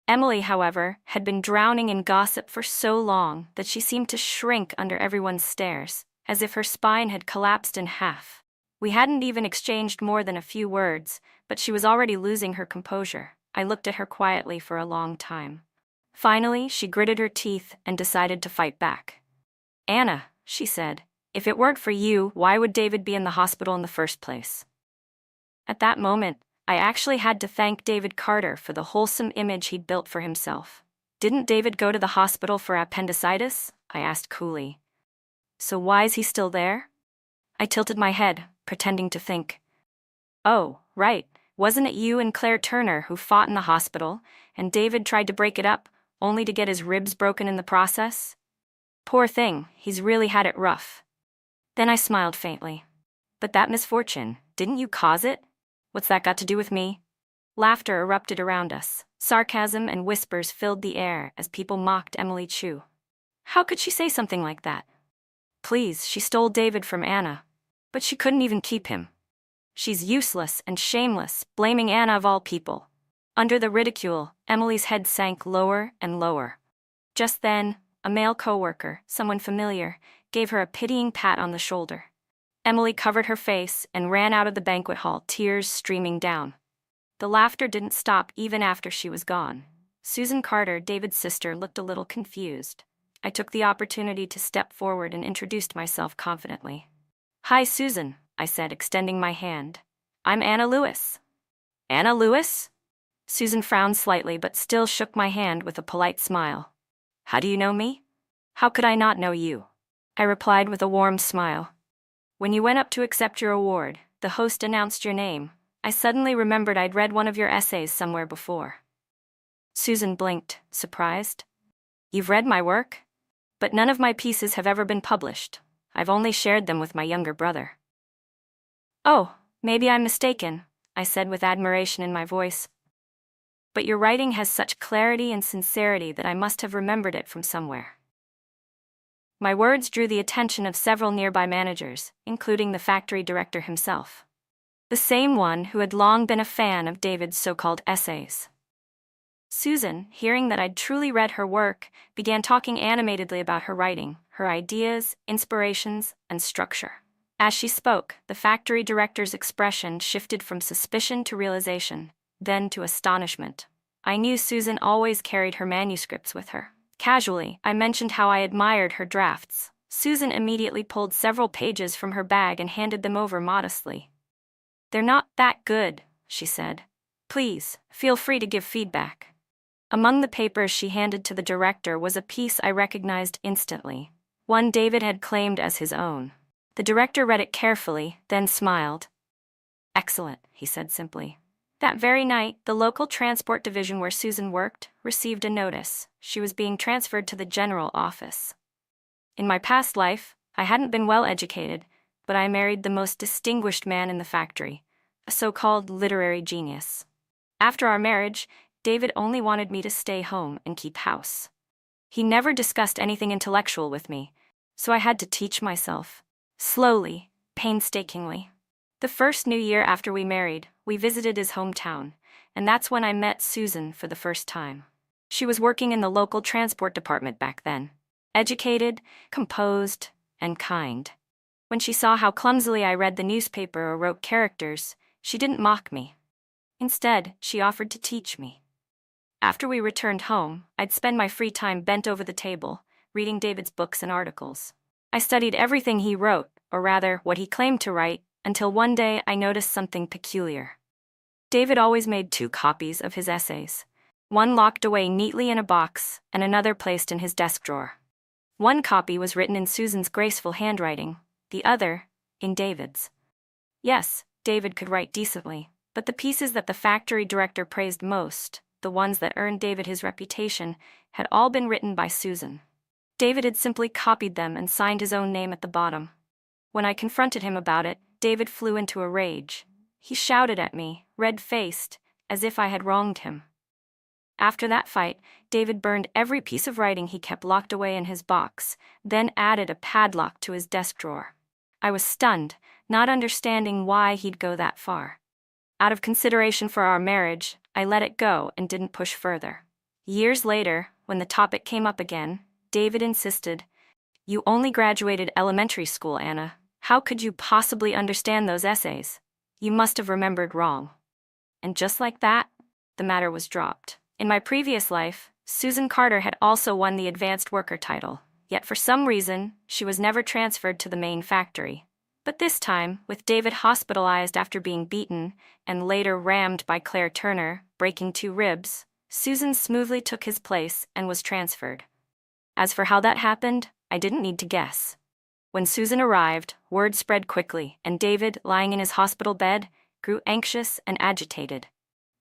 Emily, however, had been drowning in gossip for so long that she seemed to shrink under everyone's stares, as if her spine had collapsed in half. We hadn't even exchanged more than a few words, but she was already losing her composure. I looked at her quietly for a long time. Finally, she gritted her teeth and decided to fight back. "Anna," she said, "if it weren't for you, why would David be in the hospital in the first place?" At that moment, I actually had to thank David Carter for the wholesome image he'd built for himself. "Didn't David go to the hospital for appendicitis?" I asked coolly. "So why's he still there?" I tilted my head, pretending to think. "Oh, right, wasn't it you and Claire Turner who fought in the hospital, and David tried to break it up, only to get his ribs broken in the process? Poor thing, he's really had it rough." Then I smiled faintly. "But that misfortune, didn't you cause it? What's that got to do with me?" Laughter erupted around us. Sarcasm and whispers filled the air as people mocked Emily Chu. How could she say something like that? Please, she stole David from Anna. But she couldn't even keep him. She's useless and shameless, blaming Anna of all people. Under the ridicule, Emily's head sank lower and lower. Just then, a male coworker, someone familiar, gave her a pitying pat on the shoulder. Emily covered her face and ran out of the banquet hall, tears streaming down. The laughter didn't stop even after she was gone. Susan Carter, David's sister, looked a little confused. I took the opportunity to step forward and introduced myself confidently. "Hi, Susan," I said, extending my hand. "I'm Anna Lewis." "Anna Lewis?" Susan frowned slightly but still shook my hand with a polite smile. "How do you know me?" "How could I not know you?" I replied with a warm smile. "When you went up to accept your award, the host announced your name. I suddenly remembered I'd read one of your essays somewhere before." Susan blinked, surprised. "You've read my work? But none of my pieces have ever been published. I've only shared them with my younger brother." Oh, maybe I'm mistaken, I said with admiration in my voice. But your writing has such clarity and sincerity that I must have remembered it from somewhere. My words drew the attention of several nearby managers, including the factory director himself. The same one who had long been a fan of David's so-called essays. Susan, hearing that I'd truly read her work, began talking animatedly about her writing, her ideas, inspirations, and structure. As she spoke, the factory director's expression shifted from suspicion to realization, then to astonishment. I knew Susan always carried her manuscripts with her. Casually, I mentioned how I admired her drafts. Susan immediately pulled several pages from her bag and handed them over modestly. "They're not that good," she said. "Please, feel free to give feedback." Among the papers she handed to the director was a piece I recognized instantly, one David had claimed as his own. The director read it carefully, then smiled. "Excellent," he said simply. That very night, the local transport division where Susan worked received a notice. She was being transferred to the general office. In my past life, I hadn't been well educated, but I married the most distinguished man in the factory, a so-called literary genius. After our marriage, David only wanted me to stay home and keep house. He never discussed anything intellectual with me, so I had to teach myself. Slowly, painstakingly. The first New Year after we married, we visited his hometown, and that's when I met Susan for the first time. She was working in the local transport department back then. Educated, composed, and kind. When she saw how clumsily I read the newspaper or wrote characters, she didn't mock me. Instead, she offered to teach me. After we returned home, I'd spend my free time bent over the table, reading David's books and articles. I studied everything he wrote, or rather, what he claimed to write, until one day I noticed something peculiar. David always made 2 copies of his essays. One locked away neatly in a box, and another placed in his desk drawer. One copy was written in Susan's graceful handwriting, the other, in David's. Yes, David could write decently, but the pieces that the factory director praised most, the ones that earned David his reputation, had all been written by Susan. David had simply copied them and signed his own name at the bottom. When I confronted him about it, David flew into a rage. He shouted at me, red-faced, as if I had wronged him. After that fight, David burned every piece of writing he kept locked away in his box, then added a padlock to his desk drawer. I was stunned, not understanding why he'd go that far. Out of consideration for our marriage, I let it go and didn't push further. Years later, when the topic came up again, David insisted, "You only graduated elementary school, Anna. How could you possibly understand those essays? You must have remembered wrong." And just like that, the matter was dropped. In my previous life, Susan Carter had also won the advanced worker title, yet for some reason, she was never transferred to the main factory. But this time, with David hospitalized after being beaten, and later rammed by Claire Turner, breaking 2 ribs, Susan smoothly took his place and was transferred. As for how that happened, I didn't need to guess. When Susan arrived, word spread quickly, and David, lying in his hospital bed, grew anxious and agitated.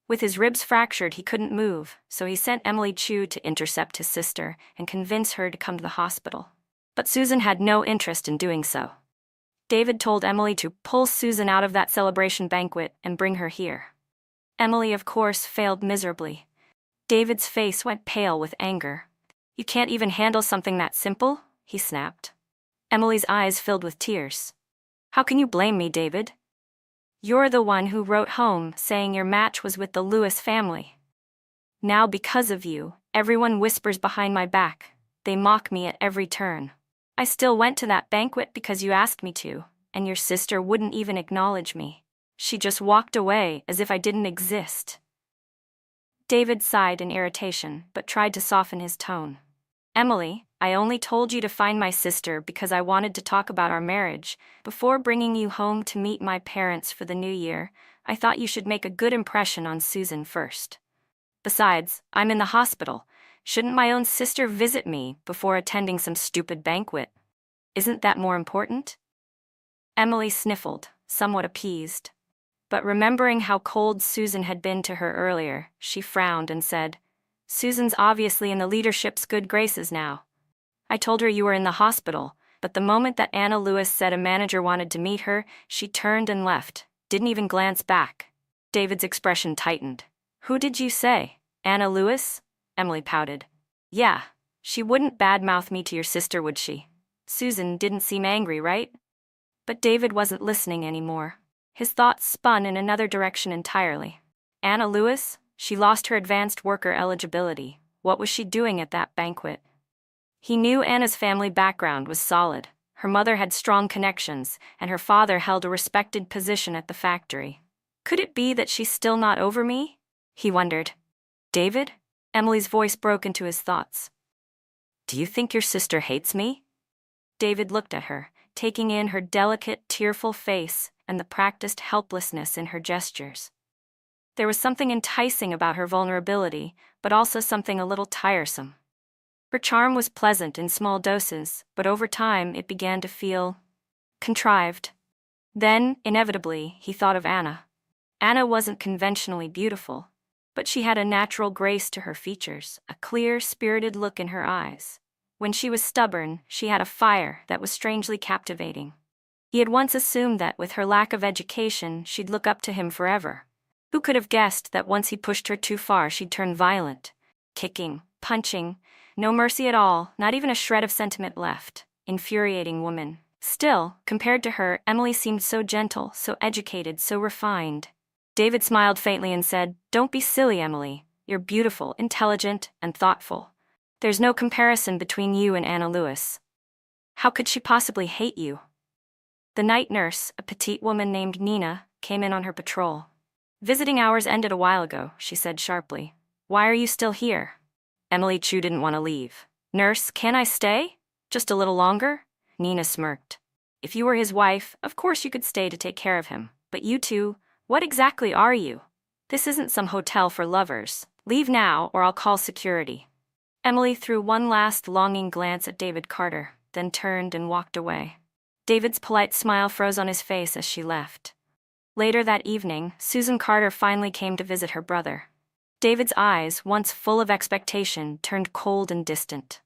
With his ribs fractured, he couldn't move, so he sent Emily Chu to intercept his sister and convince her to come to the hospital. But Susan had no interest in doing so. David told Emily to pull Susan out of that celebration banquet and bring her here. Emily, of course, failed miserably. David's face went pale with anger. "You can't even handle something that simple?" he snapped. Emily's eyes filled with tears. "How can you blame me, David? You're the one who wrote home saying your match was with the Lewis family. Now because of you, everyone whispers behind my back. They mock me at every turn. I still went to that banquet because you asked me to, and your sister wouldn't even acknowledge me. She just walked away as if I didn't exist." David sighed in irritation, but tried to soften his tone. "Emily, I only told you to find my sister because I wanted to talk about our marriage. Before bringing you home to meet my parents for the new year, I thought you should make a good impression on Susan first. Besides, I'm in the hospital. Shouldn't my own sister visit me before attending some stupid banquet? Isn't that more important?" Emily sniffled, somewhat appeased. But remembering how cold Susan had been to her earlier, she frowned and said, "Susan's obviously in the leadership's good graces now. I told her you were in the hospital. But the moment that Anna Lewis said a manager wanted to meet her, she turned and left, didn't even glance back. David's expression tightened. "Who did you say? Anna Lewis?" Emily pouted. "Yeah. She wouldn't badmouth me to your sister, would she? Susan didn't seem angry, right?" But David wasn't listening anymore. His thoughts spun in another direction entirely. Anna Lewis? She lost her advanced worker eligibility. What was she doing at that banquet? He knew Anna's family background was solid. Her mother had strong connections, and her father held a respected position at the factory. Could it be that she's still not over me? He wondered. "David?" Emily's voice broke into his thoughts. "Do you think your sister hates me?" David looked at her, taking in her delicate, tearful face and the practiced helplessness in her gestures. There was something enticing about her vulnerability, but also something a little tiresome. Her charm was pleasant in small doses, but over time it began to feel contrived. Then, inevitably, he thought of Anna. Anna wasn't conventionally beautiful, but she had a natural grace to her features, a clear, spirited look in her eyes. When she was stubborn, she had a fire that was strangely captivating. He had once assumed that with her lack of education, she'd look up to him forever. Who could have guessed that once he pushed her too far, she'd turn violent, kicking, punching, no mercy at all, not even a shred of sentiment left. Infuriating woman. Still, compared to her, Emily seemed so gentle, so educated, so refined. David smiled faintly and said, "Don't be silly, Emily. You're beautiful, intelligent, and thoughtful. There's no comparison between you and Anna Lewis. How could she possibly hate you?" The night nurse, a petite woman named Nina, came in on her patrol. "Visiting hours ended a while ago," she said sharply. "Why are you still here?" Emily Chu didn't want to leave. "Nurse, can I stay? Just a little longer?" Nina smirked. "If you were his wife, of course you could stay to take care of him. But you two, what exactly are you? This isn't some hotel for lovers. Leave now, or I'll call security." Emily threw one last longing glance at David Carter, then turned and walked away. David's polite smile froze on his face as she left. Later that evening, Susan Carter finally came to visit her brother. David's eyes, once full of expectation, turned cold and distant.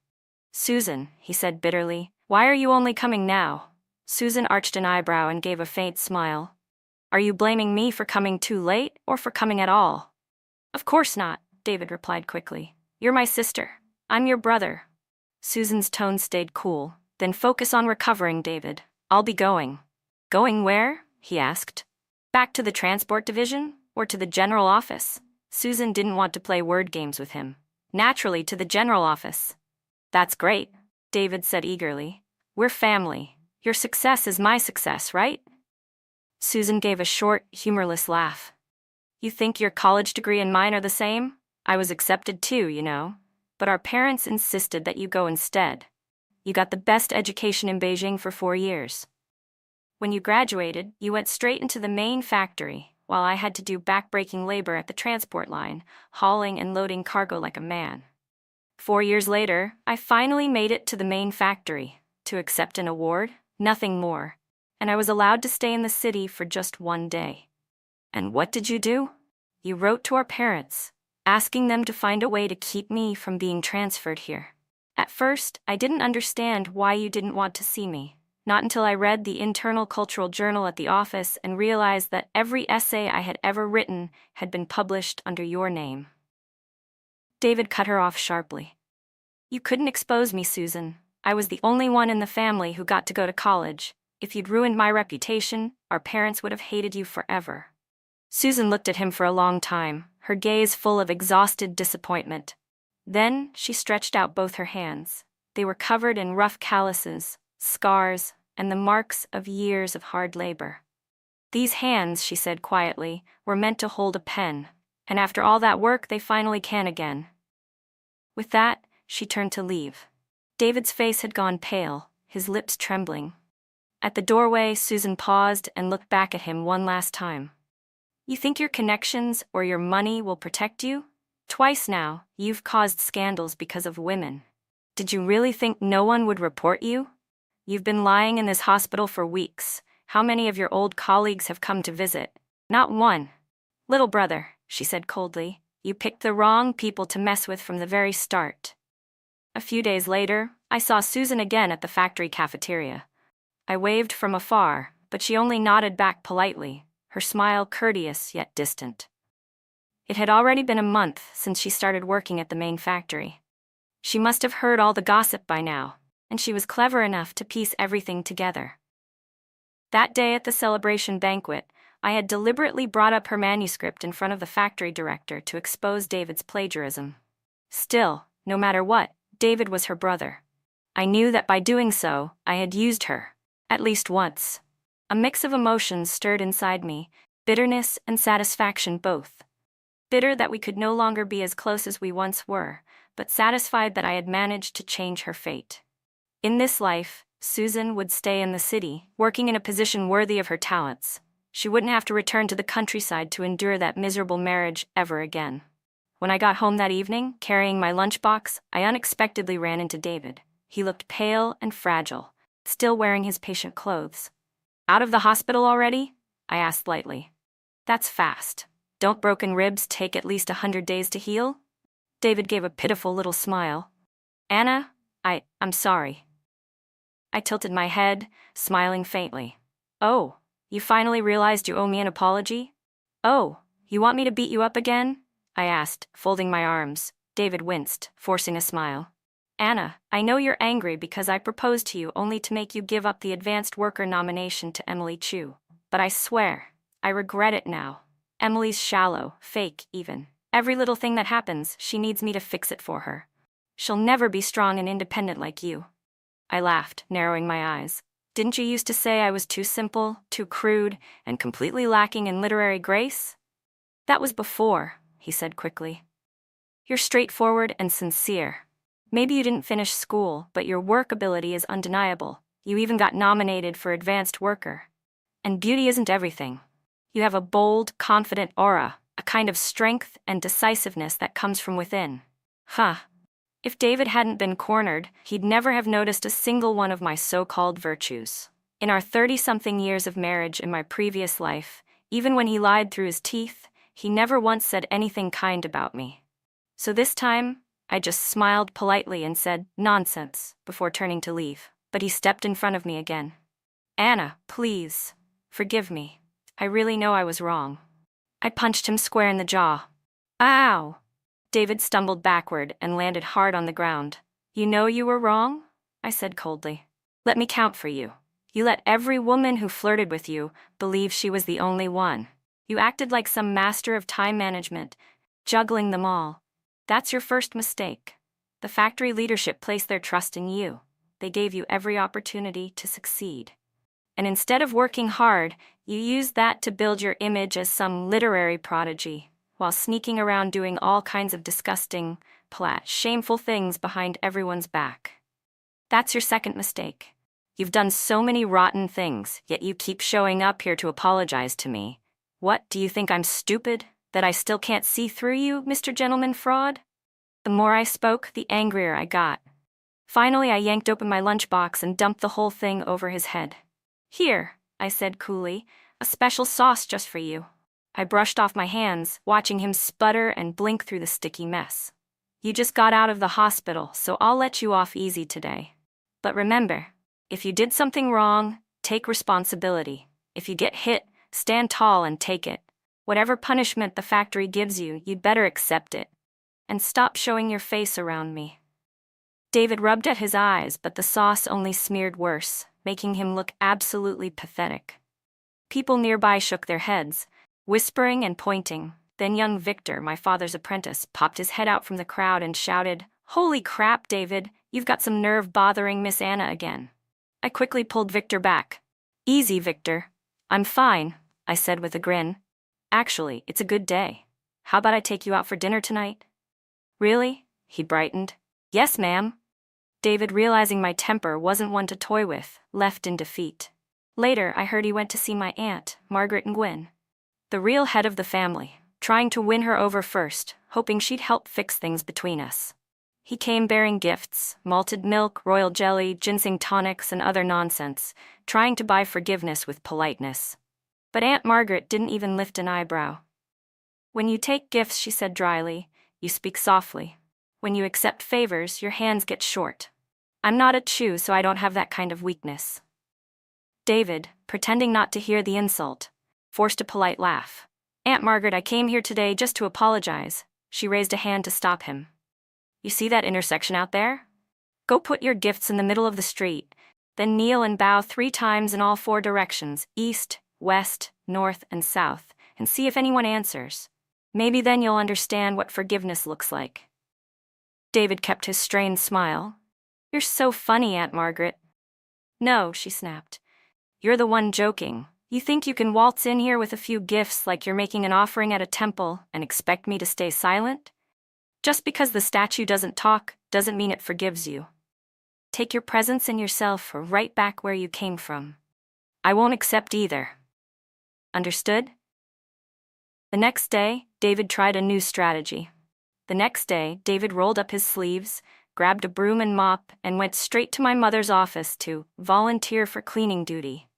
"Susan," he said bitterly, "why are you only coming now?" Susan arched an eyebrow and gave a faint smile. "Are you blaming me for coming too late, or for coming at all?" "Of course not," David replied quickly. "You're my sister. I'm your brother." Susan's tone stayed cool. "Then focus on recovering, David. I'll be going." "Going where?" he asked. "Back to the transport division, or to the general office?" Susan didn't want to play word games with him. "Naturally, to the general office." "That's great," David said eagerly. "We're family. Your success is my success, right?" Susan gave a short, humorless laugh. "You think your college degree and mine are the same? I was accepted too, you know. But our parents insisted that you go instead. You got the best education in Beijing for 4 years. When you graduated, you went straight into the main factory, while I had to do back-breaking labor at the transport line, hauling and loading cargo like a man. 4 years later, I finally made it to the main factory, to accept an award, nothing more, and I was allowed to stay in the city for just 1 day. And what did you do? You wrote to our parents, asking them to find a way to keep me from being transferred here. At first, I didn't understand why you didn't want to see me. Not until I read the internal cultural journal at the office and realized that every essay I had ever written had been published under your name." David cut her off sharply. "You couldn't expose me, Susan. I was the only one in the family who got to go to college. If you'd ruined my reputation, our parents would have hated you forever." Susan looked at him for a long time, her gaze full of exhausted disappointment. Then she stretched out both her hands. They were covered in rough calluses, scars, and the marks of years of hard labor. "These hands," she said quietly, "were meant to hold a pen, and after all that work they finally can again." With that, she turned to leave. David's face had gone pale, his lips trembling. At the doorway, Susan paused and looked back at him one last time. "You think your connections or your money will protect you? Twice now, you've caused scandals because of women. Did you really think no one would report you? You've been lying in this hospital for weeks. How many of your old colleagues have come to visit? Not one. Little brother," she said coldly, "you picked the wrong people to mess with from the very start." A few days later, I saw Susan again at the factory cafeteria. I waved from afar, but she only nodded back politely, her smile courteous yet distant. It had already been a month since she started working at the main factory. She must have heard all the gossip by now, and she was clever enough to piece everything together. That day at the celebration banquet, I had deliberately brought up her manuscript in front of the factory director to expose David's plagiarism. Still, no matter what, David was her brother. I knew that by doing so, I had used her, at least once. A mix of emotions stirred inside me, bitterness and satisfaction both. Bitter that we could no longer be as close as we once were, but satisfied that I had managed to change her fate. In this life, Susan would stay in the city, working in a position worthy of her talents. She wouldn't have to return to the countryside to endure that miserable marriage ever again. When I got home that evening, carrying my lunchbox, I unexpectedly ran into David. He looked pale and fragile, still wearing his patient clothes. "Out of the hospital already?" I asked lightly. "That's fast. Don't broken ribs take at least 100 days to heal?" David gave a pitiful little smile. "Anna, I'm sorry." I tilted my head, smiling faintly. "Oh, you finally realized you owe me an apology?" "Oh, you want me to beat you up again?" I asked, folding my arms. David winced, forcing a smile. "Anna, I know you're angry because I proposed to you only to make you give up the advanced worker nomination to Emily Chu. But I swear, I regret it now. Emily's shallow, fake even. Every little thing that happens, she needs me to fix it for her. She'll never be strong and independent like you." I laughed, narrowing my eyes. "Didn't you used to say I was too simple, too crude, and completely lacking in literary grace?" "That was before," he said quickly. "You're straightforward and sincere. Maybe you didn't finish school, but your work ability is undeniable. You even got nominated for advanced worker. And beauty isn't everything. You have a bold, confident aura, a kind of strength and decisiveness that comes from within." If David hadn't been cornered, he'd never have noticed a single one of my so-called virtues. In our 30-something years of marriage in my previous life, even when he lied through his teeth, he never once said anything kind about me. So this time, I just smiled politely and said, "Nonsense," before turning to leave. But he stepped in front of me again. "Anna, please, forgive me. I really know I was wrong." I punched him square in the jaw. "Ow!" David stumbled backward and landed hard on the ground. "You know you were wrong?" I said coldly. "Let me count for you. You let every woman who flirted with you believe she was the only one. You acted like some master of time management, juggling them all. That's your first mistake. The factory leadership placed their trust in you. They gave you every opportunity to succeed. And instead of working hard, you used that to build your image as some literary prodigy, while sneaking around doing all kinds of disgusting, shameful things behind everyone's back. That's your second mistake. You've done so many rotten things, yet you keep showing up here to apologize to me. What, do you think I'm stupid? That I still can't see through you, Mr. Gentleman Fraud?" The more I spoke, the angrier I got. Finally, I yanked open my lunchbox and dumped the whole thing over his head. "Here," I said coolly, "a special sauce just for you." I brushed off my hands, watching him sputter and blink through the sticky mess. "You just got out of the hospital, so I'll let you off easy today. But remember, if you did something wrong, take responsibility. If you get hit, stand tall and take it. Whatever punishment the factory gives you, you'd better accept it. And stop showing your face around me." David rubbed at his eyes, but the sauce only smeared worse, making him look absolutely pathetic. People nearby shook their heads, whispering and pointing. Then young Victor, my father's apprentice, popped his head out from the crowd and shouted, "Holy crap, David, you've got some nerve bothering Miss Anna again." I quickly pulled Victor back. "Easy, Victor. I'm fine," I said with a grin. "Actually, it's a good day. How about I take you out for dinner tonight?" "Really?" He brightened. "Yes, ma'am." David, realizing my temper wasn't one to toy with, left in defeat. Later, I heard he went to see my aunt, Margaret and Gwen, the real head of the family, trying to win her over first, hoping she'd help fix things between us. He came bearing gifts, malted milk, royal jelly, ginseng tonics, and other nonsense, trying to buy forgiveness with politeness. But Aunt Margaret didn't even lift an eyebrow. "When you take gifts," she said dryly, "you speak softly. When you accept favors, your hands get short. I'm not a Chew, so I don't have that kind of weakness. David, pretending not to hear the insult, forced a polite laugh. Aunt Margaret, I came here today just to apologize. She raised a hand to stop him. You see that intersection out there? Go put your gifts in the middle of the street, then kneel and bow 3 times in all 4 directions, east, west, north, and south, and see if anyone answers. Maybe then you'll understand what forgiveness looks like. David kept his strained smile. You're so funny, Aunt Margaret. No, she snapped. You're the one joking. You think you can waltz in here with a few gifts like you're making an offering at a temple and expect me to stay silent? Just because the statue doesn't talk doesn't mean it forgives you. Take your presents and yourself right back where you came from. I won't accept either. Understood? The next day, David tried a new strategy. The next day, David rolled up his sleeves, grabbed a broom and mop, and went straight to my mother's office to volunteer for cleaning duty.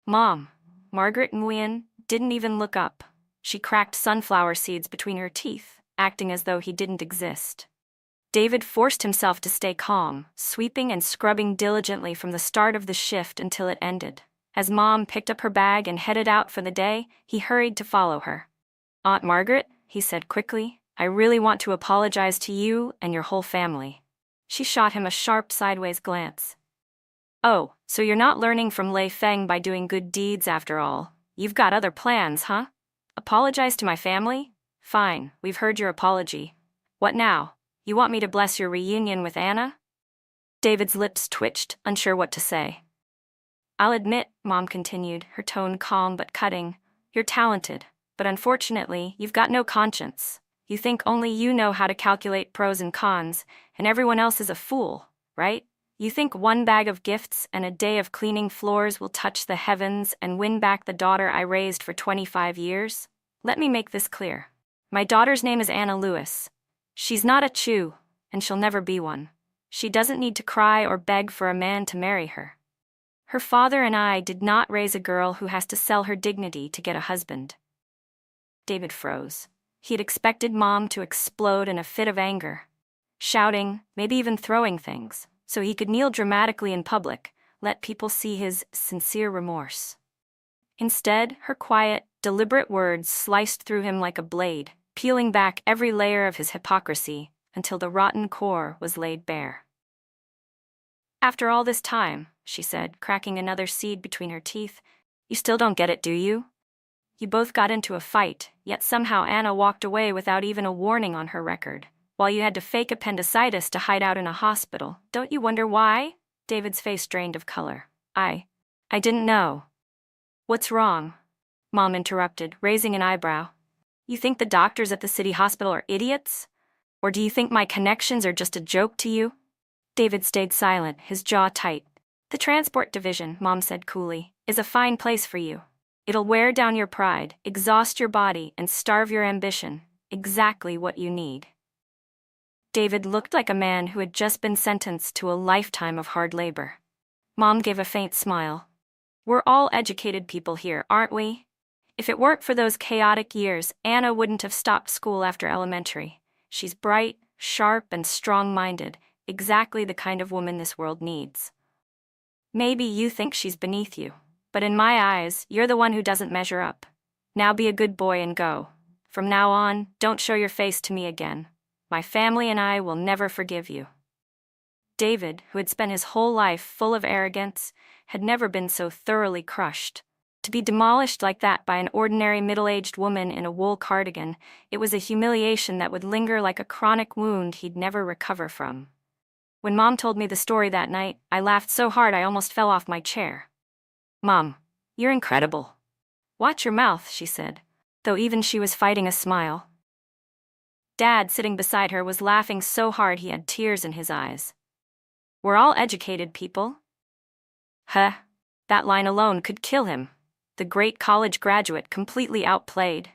Mom, Margaret Nguyen, didn't even look up. She cracked sunflower seeds between her teeth, acting as though he didn't exist. David forced himself to stay calm, sweeping and scrubbing diligently from the start of the shift until it ended. As Mom picked up her bag and headed out for the day, he hurried to follow her. Aunt Margaret, he said quickly, I really want to apologize to you and your whole family. She shot him a sharp sideways glance. Oh, so you're not learning from Lei Feng by doing good deeds after all. You've got other plans, huh? Apologize to my family? Fine, we've heard your apology. What now? You want me to bless your reunion with Anna? David's lips twitched, unsure what to say. I'll admit, Mom continued, her tone calm but cutting, you're talented, but unfortunately, you've got no conscience. You think only you know how to calculate pros and cons, and everyone else is a fool, right? You think one bag of gifts and a day of cleaning floors will touch the heavens and win back the daughter I raised for 25 years? Let me make this clear. My daughter's name is Anna Lewis. She's not a Chew, and she'll never be one. She doesn't need to cry or beg for a man to marry her. Her father and I did not raise a girl who has to sell her dignity to get a husband. David froze. He had expected Mom to explode in a fit of anger, shouting, maybe even throwing things, so he could kneel dramatically in public, let people see his sincere remorse. Instead, her quiet, deliberate words sliced through him like a blade, peeling back every layer of his hypocrisy until the rotten core was laid bare. After all this time, she said, cracking another seed between her teeth, you still don't get it, do you? You both got into a fight, yet somehow Anna walked away without even a warning on her record, while you had to fake appendicitis to hide out in a hospital. Don't you wonder why? David's face drained of color. I didn't know. What's wrong? Mom interrupted, raising an eyebrow. You think the doctors at the city hospital are idiots? Or do you think my connections are just a joke to you? David stayed silent, his jaw tight. The transport division, Mom said coolly, is a fine place for you. It'll wear down your pride, exhaust your body, and starve your ambition. Exactly what you need. David looked like a man who had just been sentenced to a lifetime of hard labor. Mom gave a faint smile. We're all educated people here, aren't we? If it weren't for those chaotic years, Anna wouldn't have stopped school after elementary. She's bright, sharp, and strong-minded, exactly the kind of woman this world needs. Maybe you think she's beneath you, but in my eyes, you're the one who doesn't measure up. Now be a good boy and go. From now on, don't show your face to me again. My family and I will never forgive you. David, who had spent his whole life full of arrogance, had never been so thoroughly crushed. To be demolished like that by an ordinary middle-aged woman in a wool cardigan, it was a humiliation that would linger like a chronic wound he'd never recover from. When Mom told me the story that night, I laughed so hard I almost fell off my chair. Mom, you're incredible. Watch your mouth, she said, though even she was fighting a smile. Dad, sitting beside her, was laughing so hard he had tears in his eyes. We're all educated people. Huh, that line alone could kill him. The great college graduate completely outplayed.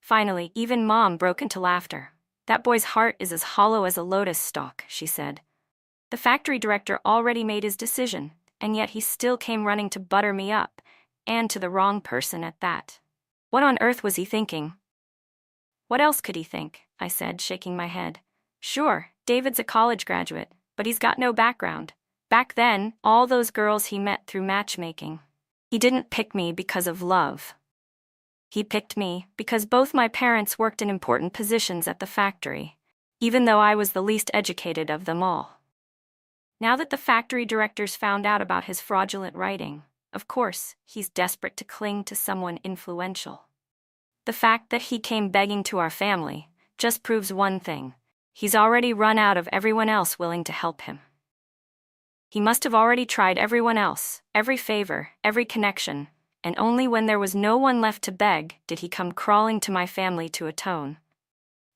Finally, even Mom broke into laughter. That boy's heart is as hollow as a lotus stalk, she said. The factory director already made his decision, and yet he still came running to butter me up, and to the wrong person at that. What on earth was he thinking? What else could he think? I said, shaking my head. Sure, David's a college graduate, but he's got no background. Back then, all those girls he met through matchmaking. He didn't pick me because of love. He picked me because both my parents worked in important positions at the factory, even though I was the least educated of them all. Now that the factory directors found out about his fraudulent writing, of course, he's desperate to cling to someone influential. The fact that he came begging to our family just proves one thing: he's already run out of everyone else willing to help him. He must have already tried everyone else, every favor, every connection, and only when there was no one left to beg did he come crawling to my family to atone.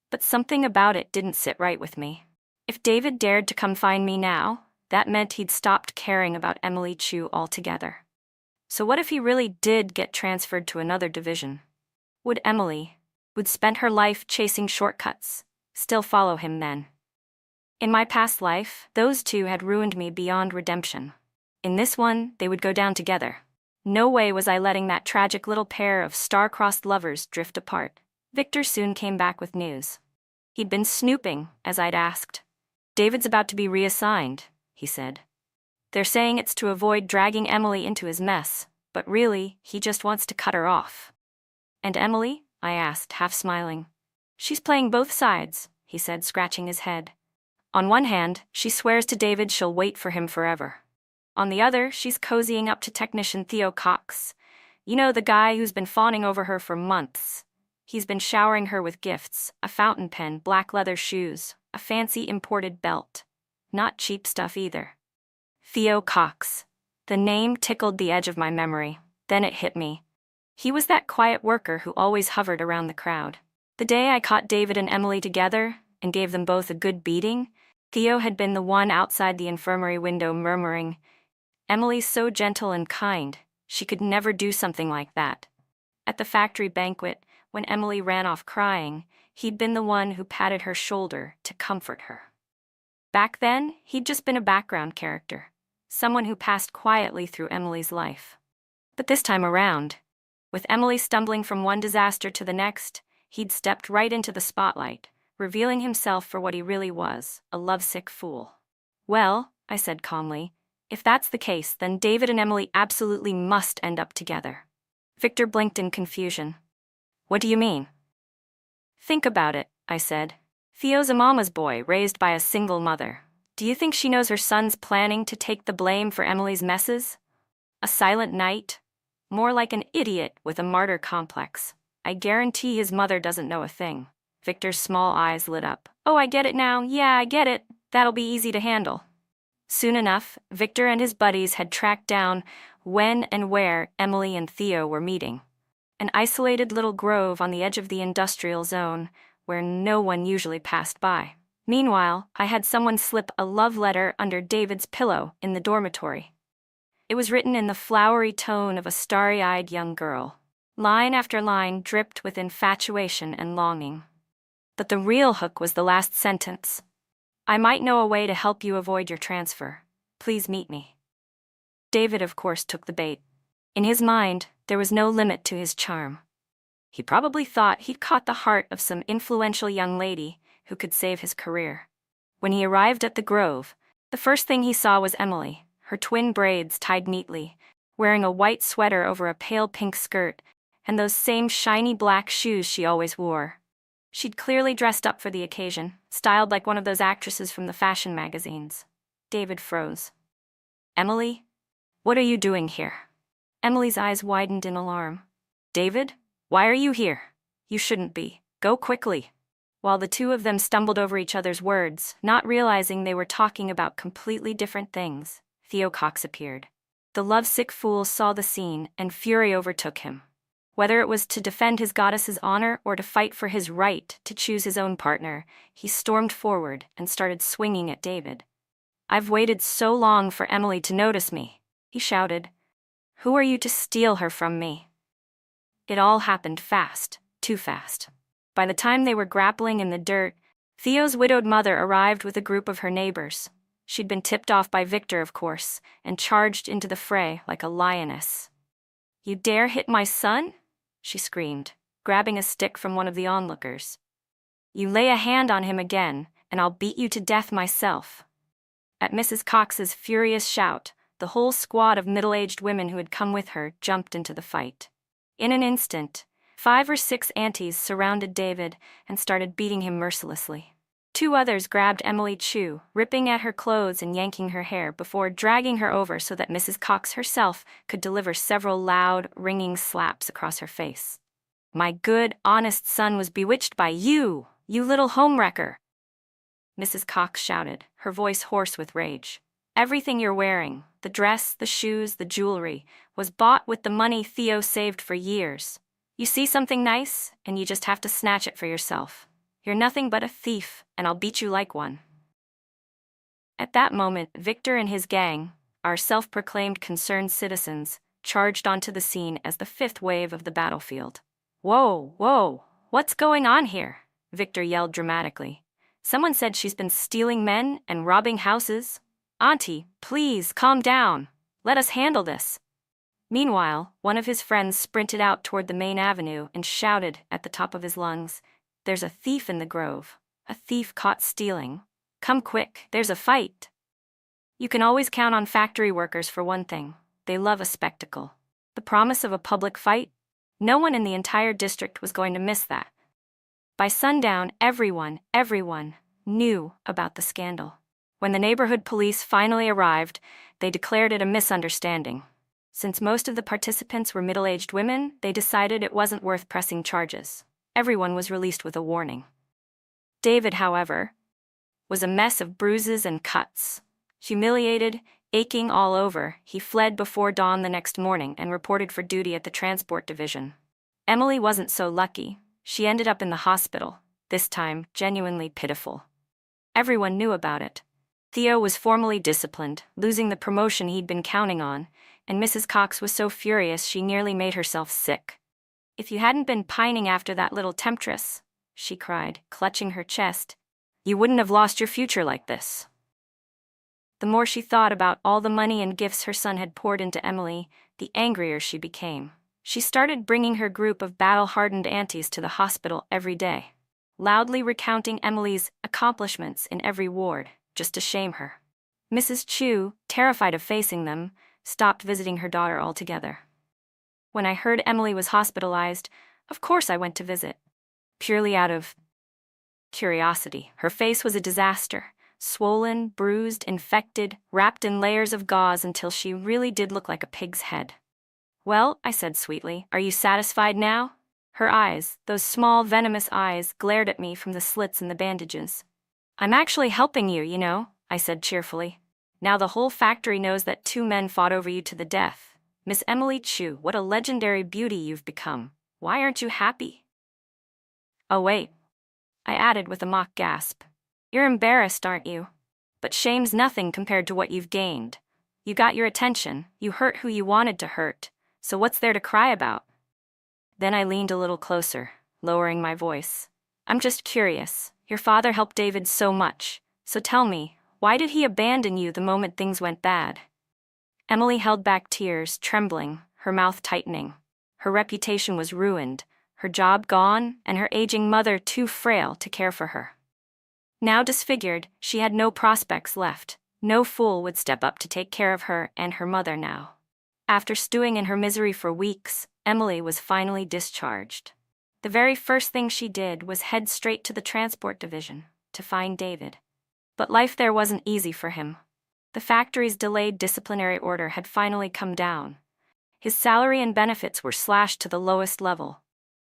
But something about it didn't sit right with me. If David dared to come find me now, that meant he'd stopped caring about Emily Chu altogether. So what if he really did get transferred to another division? Would Emily, who'd spent her life chasing shortcuts, still follow him then? In my past life, those two had ruined me beyond redemption. In this one, they would go down together. No way was I letting that tragic little pair of star-crossed lovers drift apart. Victor soon came back with news. He'd been snooping, as I'd asked. David's about to be reassigned, he said. They're saying it's to avoid dragging Emily into his mess, but really, he just wants to cut her off. And Emily? I asked, half smiling. She's playing both sides, he said, scratching his head. On one hand, she swears to David she'll wait for him forever. On the other, she's cozying up to technician Theo Cox. You know, the guy who's been fawning over her for months. He's been showering her with gifts, a fountain pen, black leather shoes, a fancy imported belt. Not cheap stuff either. Theo Cox. The name tickled the edge of my memory. Then it hit me. He was that quiet worker who always hovered around the crowd. The day I caught David and Emily together and gave them both a good beating, Theo had been the one outside the infirmary window murmuring, "Emily's so gentle and kind, she could never do something like that." At the factory banquet, when Emily ran off crying, he'd been the one who patted her shoulder to comfort her. Back then, he'd just been a background character, someone who passed quietly through Emily's life. But this time around, with Emily stumbling from one disaster to the next, he'd stepped right into the spotlight, revealing himself for what he really was, a lovesick fool. "Well," I said calmly, "if that's the case, then David and Emily absolutely must end up together." Victor blinked in confusion. "What do you mean?" "Think about it," I said. "Theo's a mama's boy raised by a single mother. Do you think she knows her son's planning to take the blame for Emily's messes? A silent knight? More like an idiot with a martyr complex. I guarantee his mother doesn't know a thing." Victor's small eyes lit up. "Oh, I get it now. Yeah, I get it. That'll be easy to handle." Soon enough, Victor and his buddies had tracked down when and where Emily and Theo were meeting. An isolated little grove on the edge of the industrial zone, where no one usually passed by. Meanwhile, I had someone slip a love letter under David's pillow in the dormitory. It was written in the flowery tone of a starry-eyed young girl. Line after line dripped with infatuation and longing. But the real hook was the last sentence. "I might know a way to help you avoid your transfer. Please meet me." David, of course, took the bait. In his mind, there was no limit to his charm. He probably thought he'd caught the heart of some influential young lady who could save his career. When he arrived at the Grove, the first thing he saw was Emily, her twin braids tied neatly, wearing a white sweater over a pale pink skirt, and those same shiny black shoes she always wore. She'd clearly dressed up for the occasion, styled like one of those actresses from the fashion magazines. David froze. "Emily? What are you doing here?" Emily's eyes widened in alarm. "David? Why are you here? You shouldn't be. Go quickly." While the two of them stumbled over each other's words, not realizing they were talking about completely different things, Theo Cox appeared. The lovesick fool saw the scene, and fury overtook him. Whether it was to defend his goddess's honor or to fight for his right to choose his own partner, he stormed forward and started swinging at David. "I've waited so long for Emily to notice me," he shouted. "Who are you to steal her from me?" It all happened fast, too fast. By the time they were grappling in the dirt, Theo's widowed mother arrived with a group of her neighbors. She'd been tipped off by Victor, of course, and charged into the fray like a lioness. "You dare hit my son?" she screamed, grabbing a stick from one of the onlookers. "You lay a hand on him again, and I'll beat you to death myself." At Mrs. Cox's furious shout, the whole squad of middle-aged women who had come with her jumped into the fight. In an instant, 5 or 6 aunties surrounded David and started beating him mercilessly. 2 others grabbed Emily Chu, ripping at her clothes and yanking her hair before dragging her over so that Mrs. Cox herself could deliver several loud, ringing slaps across her face. "My good, honest son was bewitched by you, you little homewrecker!" Mrs. Cox shouted, her voice hoarse with rage. "Everything you're wearing, the dress, the shoes, the jewelry, was bought with the money Theo saved for years. You see something nice, and you just have to snatch it for yourself. You're nothing but a thief, and I'll beat you like one." At that moment, Victor and his gang, our self-proclaimed concerned citizens, charged onto the scene as the 5th wave of the battlefield. "Whoa, whoa, what's going on here?" Victor yelled dramatically. "Someone said she's been stealing men and robbing houses. Auntie, please, calm down. Let us handle this." Meanwhile, one of his friends sprinted out toward the main avenue and shouted at the top of his lungs, "There's a thief in the grove. A thief caught stealing. Come quick, there's a fight." You can always count on factory workers for one thing. They love a spectacle. The promise of a public fight? No one in the entire district was going to miss that. By sundown, everyone knew about the scandal. When the neighborhood police finally arrived, they declared it a misunderstanding. Since most of the participants were middle-aged women, they decided it wasn't worth pressing charges. Everyone was released with a warning. David, however, was a mess of bruises and cuts. Humiliated, aching all over, he fled before dawn the next morning and reported for duty at the transport division. Emily wasn't so lucky. She ended up in the hospital, this time genuinely pitiful. Everyone knew about it. Theo was formally disciplined, losing the promotion he'd been counting on, and Mrs. Cox was so furious she nearly made herself sick. "If you hadn't been pining after that little temptress," she cried, clutching her chest, "you wouldn't have lost your future like this." The more she thought about all the money and gifts her son had poured into Emily, the angrier she became. She started bringing her group of battle-hardened aunties to the hospital every day, loudly recounting Emily's accomplishments in every ward, just to shame her. Mrs. Chu, terrified of facing them, stopped visiting her daughter altogether. When I heard Emily was hospitalized, of course I went to visit. Purely out of curiosity. Her face was a disaster. Swollen, bruised, infected, wrapped in layers of gauze until she really did look like a pig's head. "Well," I said sweetly, "are you satisfied now?" Her eyes, those small venomous eyes, glared at me from the slits in the bandages. "I'm actually helping you, you know," I said cheerfully. "Now the whole factory knows that 2 men fought over you to the death. Miss Emily Chu, what a legendary beauty you've become. Why aren't you happy?" "Oh wait," I added with a mock gasp. "You're embarrassed, aren't you? But shame's nothing compared to what you've gained. You got your attention, you hurt who you wanted to hurt, so what's there to cry about?" Then I leaned a little closer, lowering my voice. "I'm just curious. Your father helped David so much, so tell me, why did he abandon you the moment things went bad?" Emily held back tears, trembling, her mouth tightening. Her reputation was ruined, her job gone, and her aging mother too frail to care for her. Now disfigured, she had no prospects left. No fool would step up to take care of her and her mother now. After stewing in her misery for weeks, Emily was finally discharged. The very first thing she did was head straight to the transport division to find David. But life there wasn't easy for him. The factory's delayed disciplinary order had finally come down. His salary and benefits were slashed to the lowest level.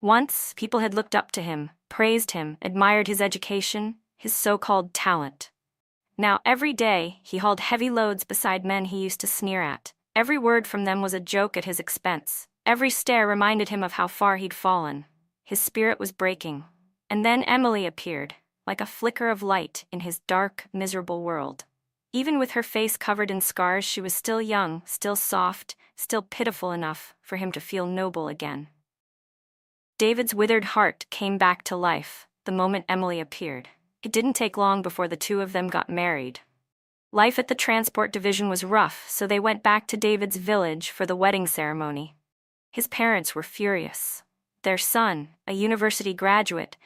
Once, people had looked up to him, praised him, admired his education, his so-called talent. Now every day, he hauled heavy loads beside men he used to sneer at. Every word from them was a joke at his expense. Every stare reminded him of how far he'd fallen. His spirit was breaking. And then Emily appeared, like a flicker of light in his dark, miserable world. Even with her face covered in scars, she was still young, still soft, still pitiful enough for him to feel noble again. David's withered heart came back to life the moment Emily appeared. It didn't take long before the 2 of them got married. Life at the transport division was rough, so they went back to David's village for the wedding ceremony. His parents were furious. Their son, a university graduate,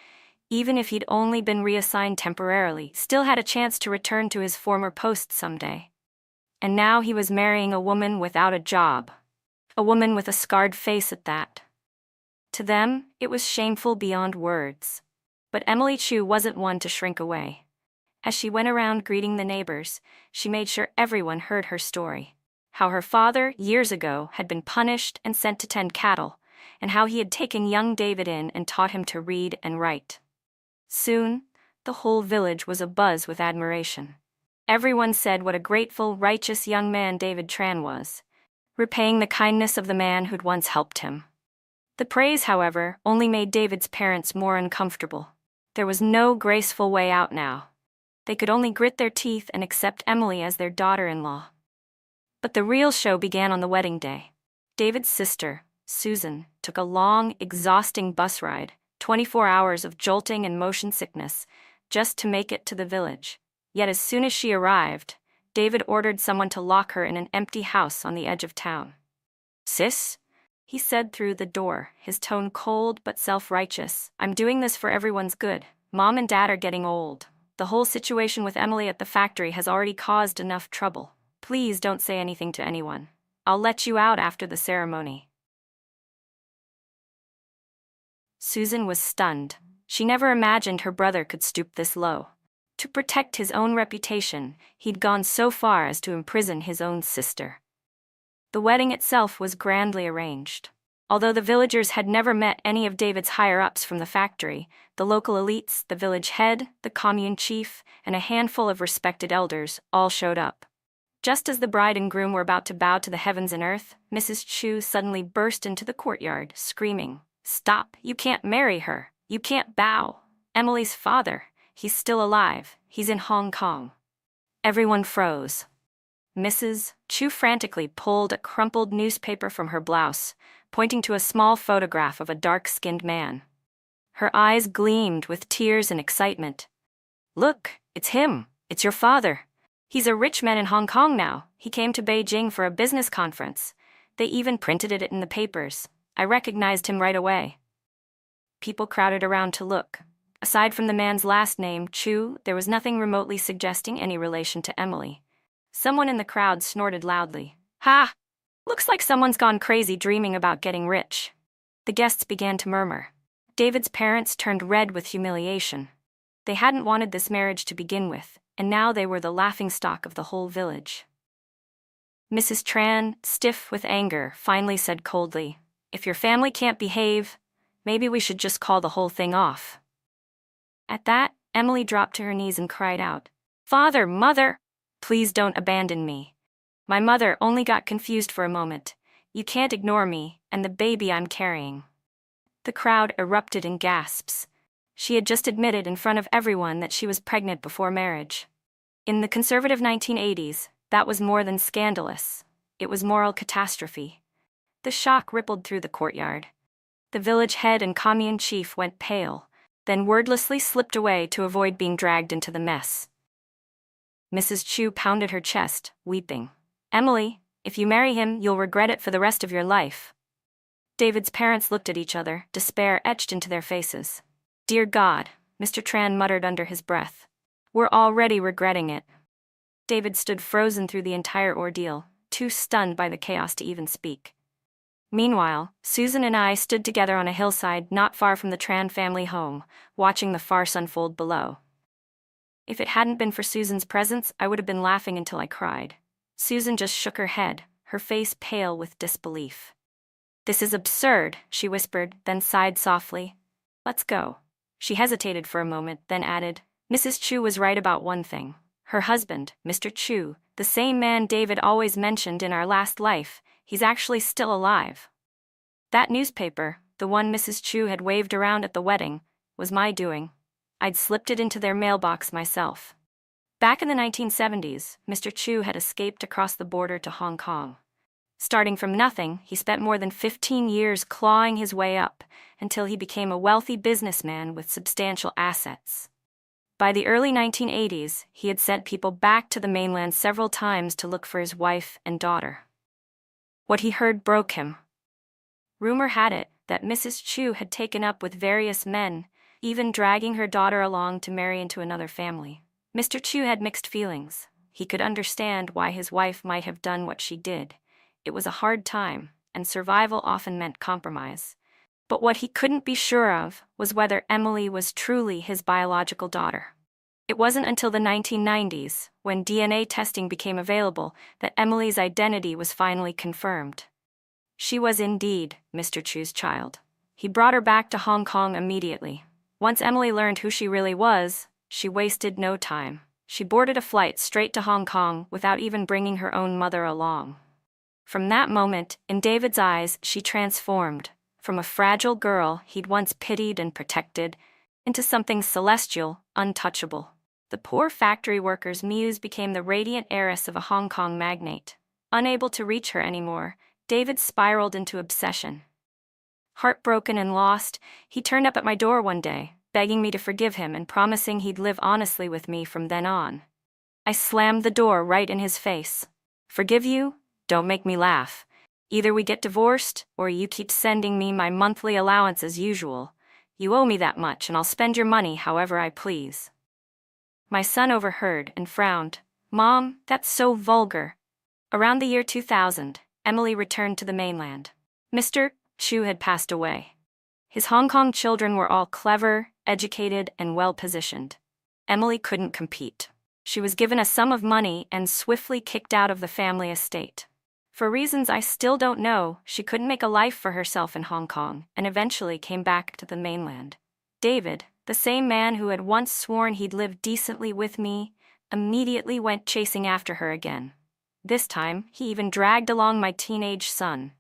Even if he'd only been reassigned temporarily, still had a chance to return to his former post someday. And now he was marrying a woman without a job. A woman with a scarred face at that. To them, it was shameful beyond words. But Emily Chu wasn't one to shrink away. As she went around greeting the neighbors, she made sure everyone heard her story. How her father, years ago, had been punished and sent to tend cattle, and how he had taken young David in and taught him to read and write. Soon, the whole village was abuzz with admiration. Everyone said what a grateful, righteous young man David Tran was, repaying the kindness of the man who'd once helped him. The praise, however, only made David's parents more uncomfortable. There was no graceful way out now. They could only grit their teeth and accept Emily as their daughter-in-law. But the real show began on the wedding day. David's sister, Susan, took a long, exhausting bus ride, 24 hours of jolting and motion sickness, just to make it to the village. Yet as soon as she arrived, David ordered someone to lock her in an empty house on the edge of town. "Sis," he said through the door, his tone cold but self-righteous, "I'm doing this for everyone's good. Mom and Dad are getting old. The whole situation with Emily at the factory has already caused enough trouble. Please don't say anything to anyone. I'll let you out after the ceremony." Susan was stunned. She never imagined her brother could stoop this low. To protect his own reputation, he'd gone so far as to imprison his own sister. The wedding itself was grandly arranged. Although the villagers had never met any of David's higher-ups from the factory, the local elites, the village head, the commune chief, and a handful of respected elders all showed up. Just as the bride and groom were about to bow to the heavens and earth, Mrs. Chu suddenly burst into the courtyard, screaming, "Stop! You can't marry her! You can't bow! Emily's father, he's still alive. He's in Hong Kong." Everyone froze. Mrs. Chu frantically pulled a crumpled newspaper from her blouse, pointing to a small photograph of a dark-skinned man. Her eyes gleamed with tears and excitement. "Look, it's him. It's your father. He's a rich man in Hong Kong now. He came to Beijing for a business conference. They even printed it in the papers. I recognized him right away." People crowded around to look. Aside from the man's last name, Chu, there was nothing remotely suggesting any relation to Emily. Someone in the crowd snorted loudly. "Ha! Looks like someone's gone crazy dreaming about getting rich." The guests began to murmur. David's parents turned red with humiliation. They hadn't wanted this marriage to begin with, and now they were the laughingstock of the whole village. Mrs. Tran, stiff with anger, finally said coldly, "If your family can't behave, maybe we should just call the whole thing off." At that, Emily dropped to her knees and cried out, "Father, Mother, please don't abandon me. My mother only got confused for a moment. You can't ignore me and the baby I'm carrying." The crowd erupted in gasps. She had just admitted in front of everyone that she was pregnant before marriage. In the conservative 1980s, that was more than scandalous. It was moral catastrophe. The shock rippled through the courtyard. The village head and commune chief went pale, then wordlessly slipped away to avoid being dragged into the mess. Mrs. Chu pounded her chest, weeping. "Emily, if you marry him, you'll regret it for the rest of your life." David's parents looked at each other, despair etched into their faces. "Dear God," Mr. Tran muttered under his breath. "We're already regretting it." David stood frozen through the entire ordeal, too stunned by the chaos to even speak. Meanwhile, Susan and I stood together on a hillside not far from the Tran family home, watching the farce unfold below. If it hadn't been for Susan's presence, I would have been laughing until I cried. Susan just shook her head, her face pale with disbelief. "This is absurd," she whispered, then sighed softly. "Let's go." She hesitated for a moment, then added, "Mrs. Chu was right about one thing. Her husband, Mr. Chu, the same man David always mentioned in our last life, he's actually still alive. That newspaper, the one Mrs. Chu had waved around at the wedding, was my doing. I'd slipped it into their mailbox myself." Back in the 1970s, Mr. Chu had escaped across the border to Hong Kong. Starting from nothing, he spent more than 15 years clawing his way up, until he became a wealthy businessman with substantial assets. By the early 1980s, he had sent people back to the mainland several times to look for his wife and daughter. What he heard broke him. Rumor had it that Mrs. Chu had taken up with various men, even dragging her daughter along to marry into another family. Mr. Chu had mixed feelings. He could understand why his wife might have done what she did. It was a hard time, and survival often meant compromise. But what he couldn't be sure of was whether Emily was truly his biological daughter. It wasn't until the 1990s, when DNA testing became available, that Emily's identity was finally confirmed. She was indeed Mr. Chu's child. He brought her back to Hong Kong immediately. Once Emily learned who she really was, she wasted no time. She boarded a flight straight to Hong Kong without even bringing her own mother along. From that moment, in David's eyes, she transformed. From a fragile girl he'd once pitied and protected, into something celestial, untouchable. The poor factory worker's muse became the radiant heiress of a Hong Kong magnate. Unable to reach her anymore, David spiraled into obsession. Heartbroken and lost, he turned up at my door one day, begging me to forgive him and promising he'd live honestly with me from then on. I slammed the door right in his face. "Forgive you? Don't make me laugh. Either we get divorced, or you keep sending me my monthly allowance as usual. You owe me that much, and I'll spend your money however I please." My son overheard and frowned. "Mom, that's so vulgar." Around the year 2000, Emily returned to the mainland. Mr. Chu had passed away. His Hong Kong children were all clever, educated, and well-positioned. Emily couldn't compete. She was given a sum of money and swiftly kicked out of the family estate. For reasons I still don't know, she couldn't make a life for herself in Hong Kong and eventually came back to the mainland. David, the same man who had once sworn he'd live decently with me, immediately went chasing after her again. This time, he even dragged along my teenage son.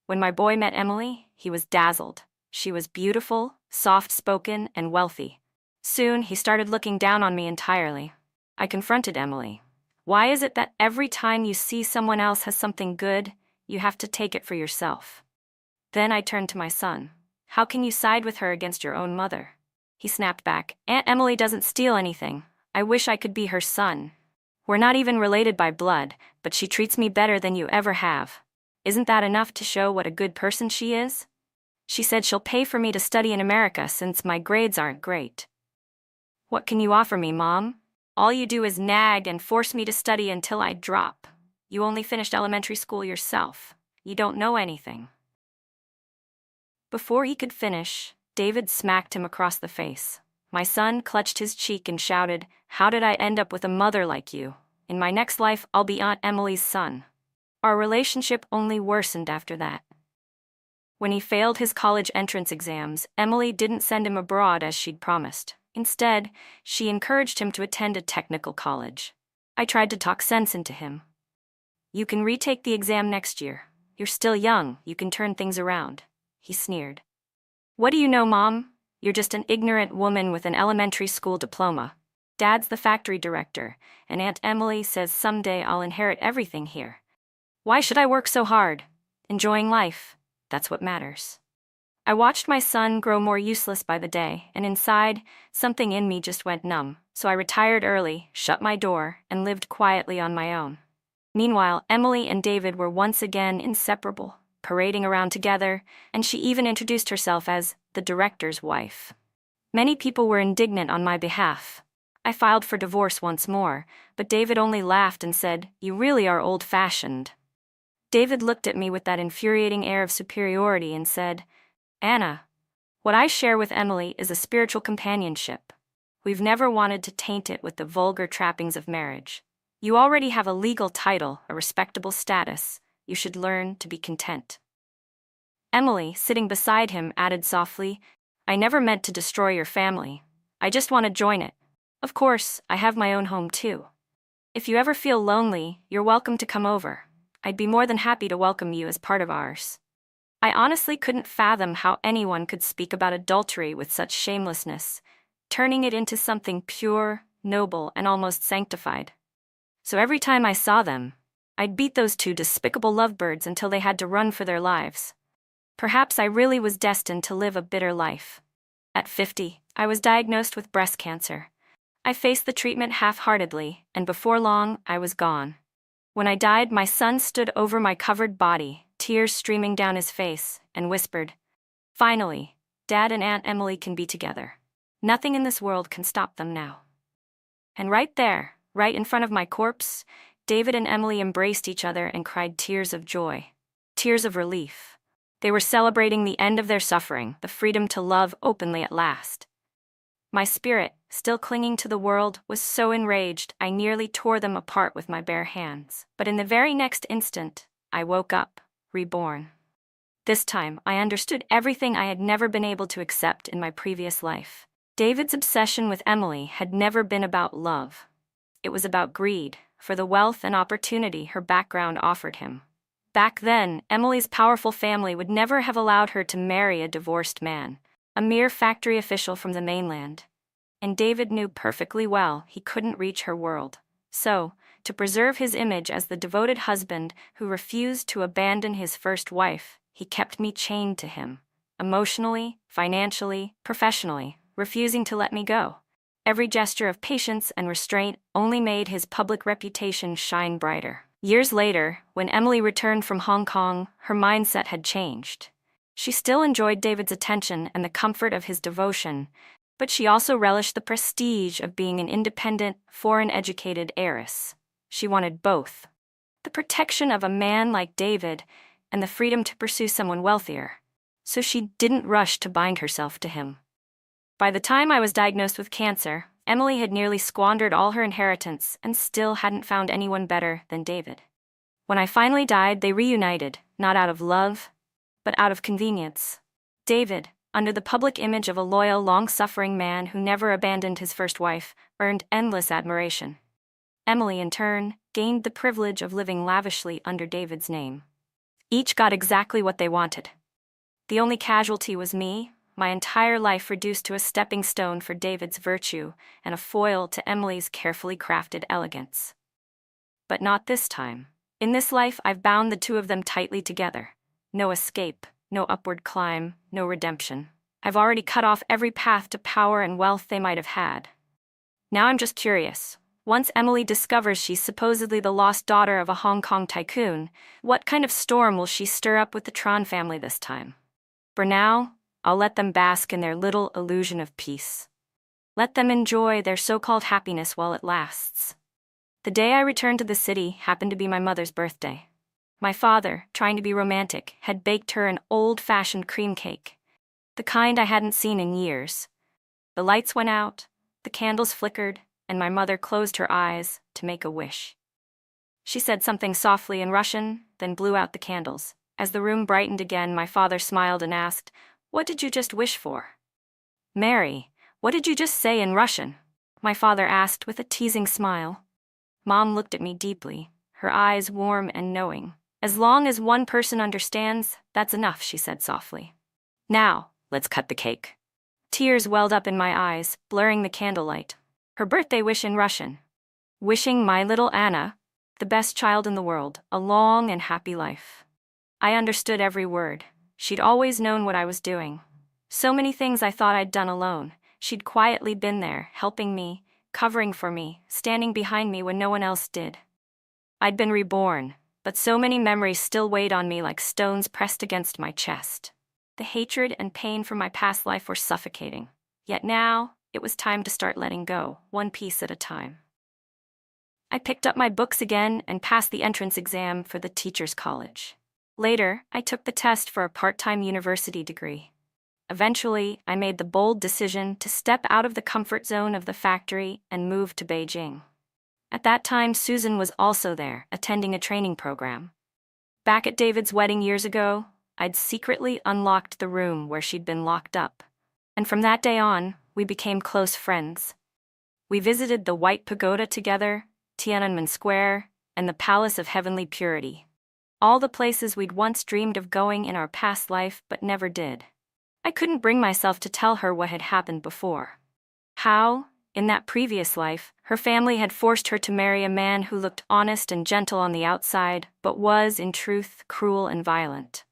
When my boy met Emily, he was dazzled. She was beautiful, soft-spoken, and wealthy. Soon, he started looking down on me entirely. I confronted Emily. "Why is it that every time you see someone else has something good, you have to take it for yourself?" Then I turned to my son. "How can you side with her against your own mother?" He snapped back. "Aunt Emily doesn't steal anything. I wish I could be her son. We're not even related by blood, but she treats me better than you ever have. Isn't that enough to show what a good person she is? She said she'll pay for me to study in America since my grades aren't great." "What can you offer me, Mom? All you do is nag and force me to study until I drop. You only finished elementary school yourself. You don't know anything." Before he could finish, David smacked him across the face. My son clutched his cheek and shouted, "How did I end up with a mother like you? In my next life, I'll be Aunt Emily's son." Our relationship only worsened after that. When he failed his college entrance exams, Emily didn't send him abroad as she'd promised. Instead, she encouraged him to attend a technical college. I tried to talk sense into him. "You can retake the exam next year. You're still young, you can turn things around," he sneered. "What do you know, Mom? You're just an ignorant woman with an elementary school diploma. Dad's the factory director, and Aunt Emily says someday I'll inherit everything here. Why should I work so hard? Enjoying life, that's what matters." I watched my son grow more useless by the day, and inside, something in me just went numb, so I retired early, shut my door, and lived quietly on my own. Meanwhile, Emily and David were once again inseparable, parading around together, and she even introduced herself as the director's wife. Many people were indignant on my behalf. I filed for divorce once more, but David only laughed and said, "You really are old-fashioned." David looked at me with that infuriating air of superiority and said, "Anna, what I share with Emily is a spiritual companionship. We've never wanted to taint it with the vulgar trappings of marriage. You already have a legal title, a respectable status. You should learn to be content." Emily, sitting beside him, added softly, "I never meant to destroy your family. I just want to join it. Of course, I have my own home too. If you ever feel lonely, you're welcome to come over. I'd be more than happy to welcome you as part of ours." I honestly couldn't fathom how anyone could speak about adultery with such shamelessness, turning it into something pure, noble, and almost sanctified. So every time I saw them, I'd beat those two despicable lovebirds until they had to run for their lives. Perhaps I really was destined to live a bitter life. At 50, I was diagnosed with breast cancer. I faced the treatment half-heartedly, and before long, I was gone. When I died, my son stood over my covered body, tears streaming down his face, and whispered, "Finally, Dad and Aunt Emily can be together." Nothing in this world can stop them now. And right there, right in front of my corpse, David and Emily embraced each other and cried tears of joy, tears of relief. They were celebrating the end of their suffering, the freedom to love openly at last. My spirit, still clinging to the world, was so enraged I nearly tore them apart with my bare hands. But in the very next instant, I woke up, reborn. This time, I understood everything I had never been able to accept in my previous life. David's obsession with Emily had never been about love. It was about greed, for the wealth and opportunity her background offered him. Back then, Emily's powerful family would never have allowed her to marry a divorced man, a mere factory official from the mainland. And David knew perfectly well he couldn't reach her world. So, to preserve his image as the devoted husband who refused to abandon his first wife, he kept me chained to him, emotionally, financially, professionally, refusing to let me go. Every gesture of patience and restraint only made his public reputation shine brighter. Years later, when Emily returned from Hong Kong, her mindset had changed. She still enjoyed David's attention and the comfort of his devotion, but she also relished the prestige of being an independent, foreign-educated heiress. She wanted both: the protection of a man like David and the freedom to pursue someone wealthier. So she didn't rush to bind herself to him. By the time I was diagnosed with cancer, Emily had nearly squandered all her inheritance and still hadn't found anyone better than David. When I finally died, they reunited, not out of love, but out of convenience. David, under the public image of a loyal, long-suffering man who never abandoned his first wife, earned endless admiration. Emily, in turn, gained the privilege of living lavishly under David's name. Each got exactly what they wanted. The only casualty was me, my entire life reduced to a stepping stone for David's virtue and a foil to Emily's carefully crafted elegance. But not this time. In this life, I've bound the two of them tightly together. No escape, no upward climb, no redemption. I've already cut off every path to power and wealth they might have had. Now I'm just curious. Once Emily discovers she's supposedly the lost daughter of a Hong Kong tycoon, what kind of storm will she stir up with the Tron family this time? For now, I'll let them bask in their little illusion of peace. Let them enjoy their so-called happiness while it lasts. The day I returned to the city happened to be my mother's birthday. My father, trying to be romantic, had baked her an old-fashioned cream cake, the kind I hadn't seen in years. The lights went out, the candles flickered, and my mother closed her eyes to make a wish. She said something softly in Russian, then blew out the candles. As the room brightened again, my father smiled and asked, "What did you just wish for?" "Mary, what did you just say in Russian?" my father asked with a teasing smile. Mom looked at me deeply, her eyes warm and knowing. "As long as one person understands, that's enough," she said softly. "Now, let's cut the cake." Tears welled up in my eyes, blurring the candlelight. Her birthday wish in Russian. Wishing my little Anna, the best child in the world, a long and happy life. I understood every word. She'd always known what I was doing. So many things I thought I'd done alone. She'd quietly been there, helping me, covering for me, standing behind me when no one else did. I'd been reborn, but so many memories still weighed on me like stones pressed against my chest. The hatred and pain from my past life were suffocating. Yet now, it was time to start letting go, one piece at a time. I picked up my books again and passed the entrance exam for the teacher's college. Later, I took the test for a part-time university degree. Eventually, I made the bold decision to step out of the comfort zone of the factory and move to Beijing. At that time, Susan was also there, attending a training program. Back at David's wedding years ago, I'd secretly unlocked the room where she'd been locked up. And from that day on, we became close friends. We visited the White Pagoda together, Tiananmen Square, and the Palace of Heavenly Purity. All the places we'd once dreamed of going in our past life but never did. I couldn't bring myself to tell her what had happened before. How, in that previous life, her family had forced her to marry a man who looked honest and gentle on the outside, but was, in truth, cruel and violent.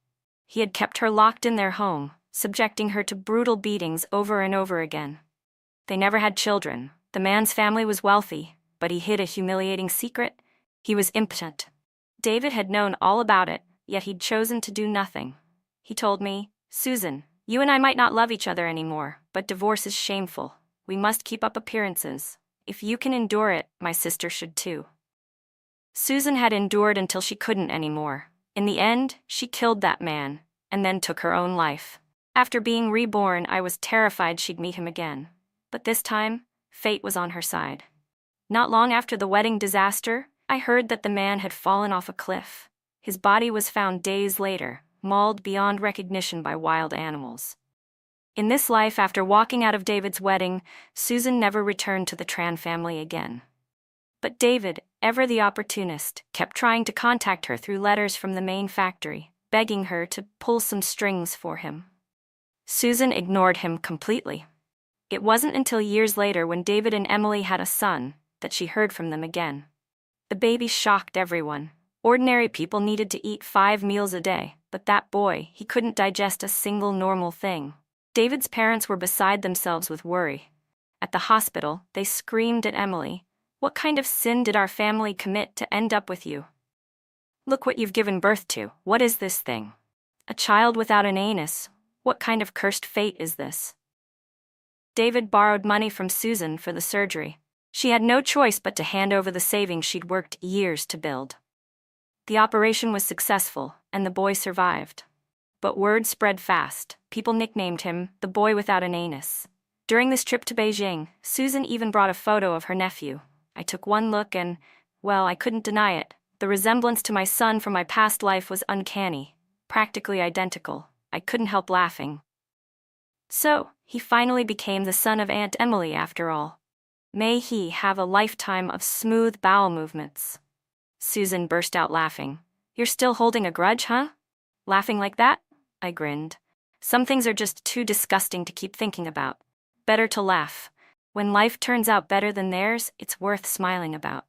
He had kept her locked in their home, subjecting her to brutal beatings over and over again. They never had children. The man's family was wealthy, but he hid a humiliating secret. He was impotent. David had known all about it, yet he'd chosen to do nothing. He told me, "Susan, You and I might not love each other anymore, but divorce is shameful. We must keep up appearances. If you can endure it, my sister should too. Susan had endured until she couldn't anymore. In the end, she killed that man, and then took her own life. After being reborn, I was terrified she'd meet him again. But this time, fate was on her side. Not long after the wedding disaster, I heard that the man had fallen off a cliff. His body was found days later, mauled beyond recognition by wild animals. In this life, after walking out of David's wedding, Susan never returned to the Tran family again. But David, ever the opportunist, kept trying to contact her through letters from the main factory, begging her to pull some strings for him. Susan ignored him completely. It wasn't until years later, when David and Emily had a son, that she heard from them again. The baby shocked everyone. Ordinary people needed to eat 5 meals a day, but that boy, he couldn't digest a single normal thing. David's parents were beside themselves with worry. At the hospital, they screamed at Emily, "What kind of sin did our family commit to end up with you? Look what you've given birth to. What is this thing? A child without an anus. What kind of cursed fate is this?" David borrowed money from Susan for the surgery. She had no choice but to hand over the savings she'd worked years to build. The operation was successful, and the boy survived. But word spread fast. People nicknamed him the boy without an anus. During this trip to Beijing, Susan even brought a photo of her nephew. I took one look and, well, I couldn't deny it. The resemblance to my son from my past life was uncanny, practically identical. I couldn't help laughing. So, he finally became the son of Aunt Emily after all. May he have a lifetime of smooth bowel movements. Susan burst out laughing. "You're still holding a grudge, huh? Laughing like that?" I grinned. "Some things are just too disgusting to keep thinking about. Better to laugh. When life turns out better than theirs, it's worth smiling about."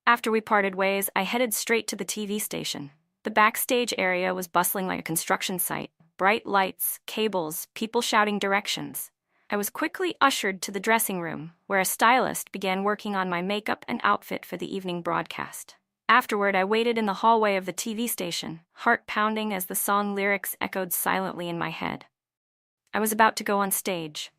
After we parted ways, I headed straight to the TV station. The backstage area was bustling like a construction site. Bright lights, cables, people shouting directions. I was quickly ushered to the dressing room, where a stylist began working on my makeup and outfit for the evening broadcast. Afterward, I waited in the hallway of the TV station, heart pounding as the song lyrics echoed silently in my head. I was about to go on stage.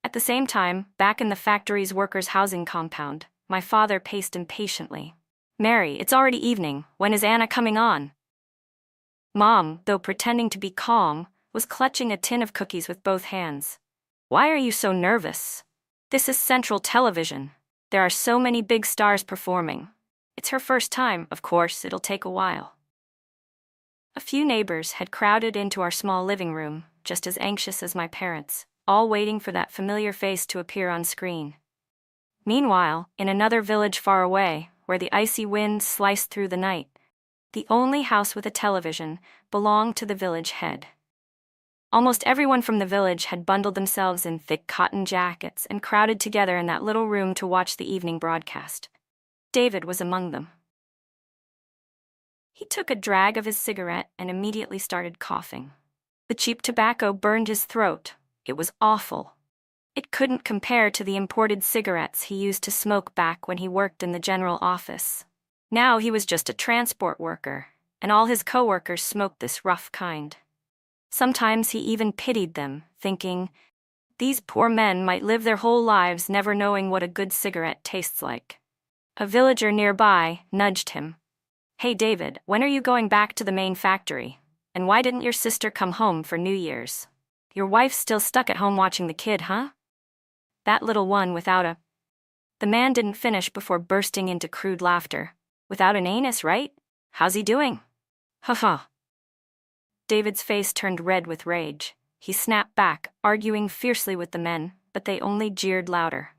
At the same time, back in the factory's workers' housing compound, my father paced impatiently. "Mary, it's already evening. When is Anna coming on?" Mom, though pretending to be calm, was clutching a tin of cookies with both hands. "Why are you so nervous? This is Central Television. There are so many big stars performing. It's her first time, of course, it'll take a while." A few neighbors had crowded into our small living room, just as anxious as my parents, all waiting for that familiar face to appear on screen. Meanwhile, in another village far away, where the icy wind sliced through the night, the only house with a television belonged to the village head. Almost everyone from the village had bundled themselves in thick cotton jackets and crowded together in that little room to watch the evening broadcast. David was among them. He took a drag of his cigarette and immediately started coughing. The cheap tobacco burned his throat. It was awful. It couldn't compare to the imported cigarettes he used to smoke back when he worked in the general office. Now he was just a transport worker, and all his co-workers smoked this rough kind. Sometimes he even pitied them, thinking, these poor men might live their whole lives never knowing what a good cigarette tastes like. A villager nearby nudged him. "Hey David, when are you going back to the main factory? And why didn't your sister come home for New Year's? Your wife's still stuck at home watching the kid, huh? That little one without a..." The man didn't finish before bursting into crude laughter. "Without an anus, right? How's he doing?" "Ha." David's face turned red with rage. He snapped back, arguing fiercely with the men, but they only jeered louder.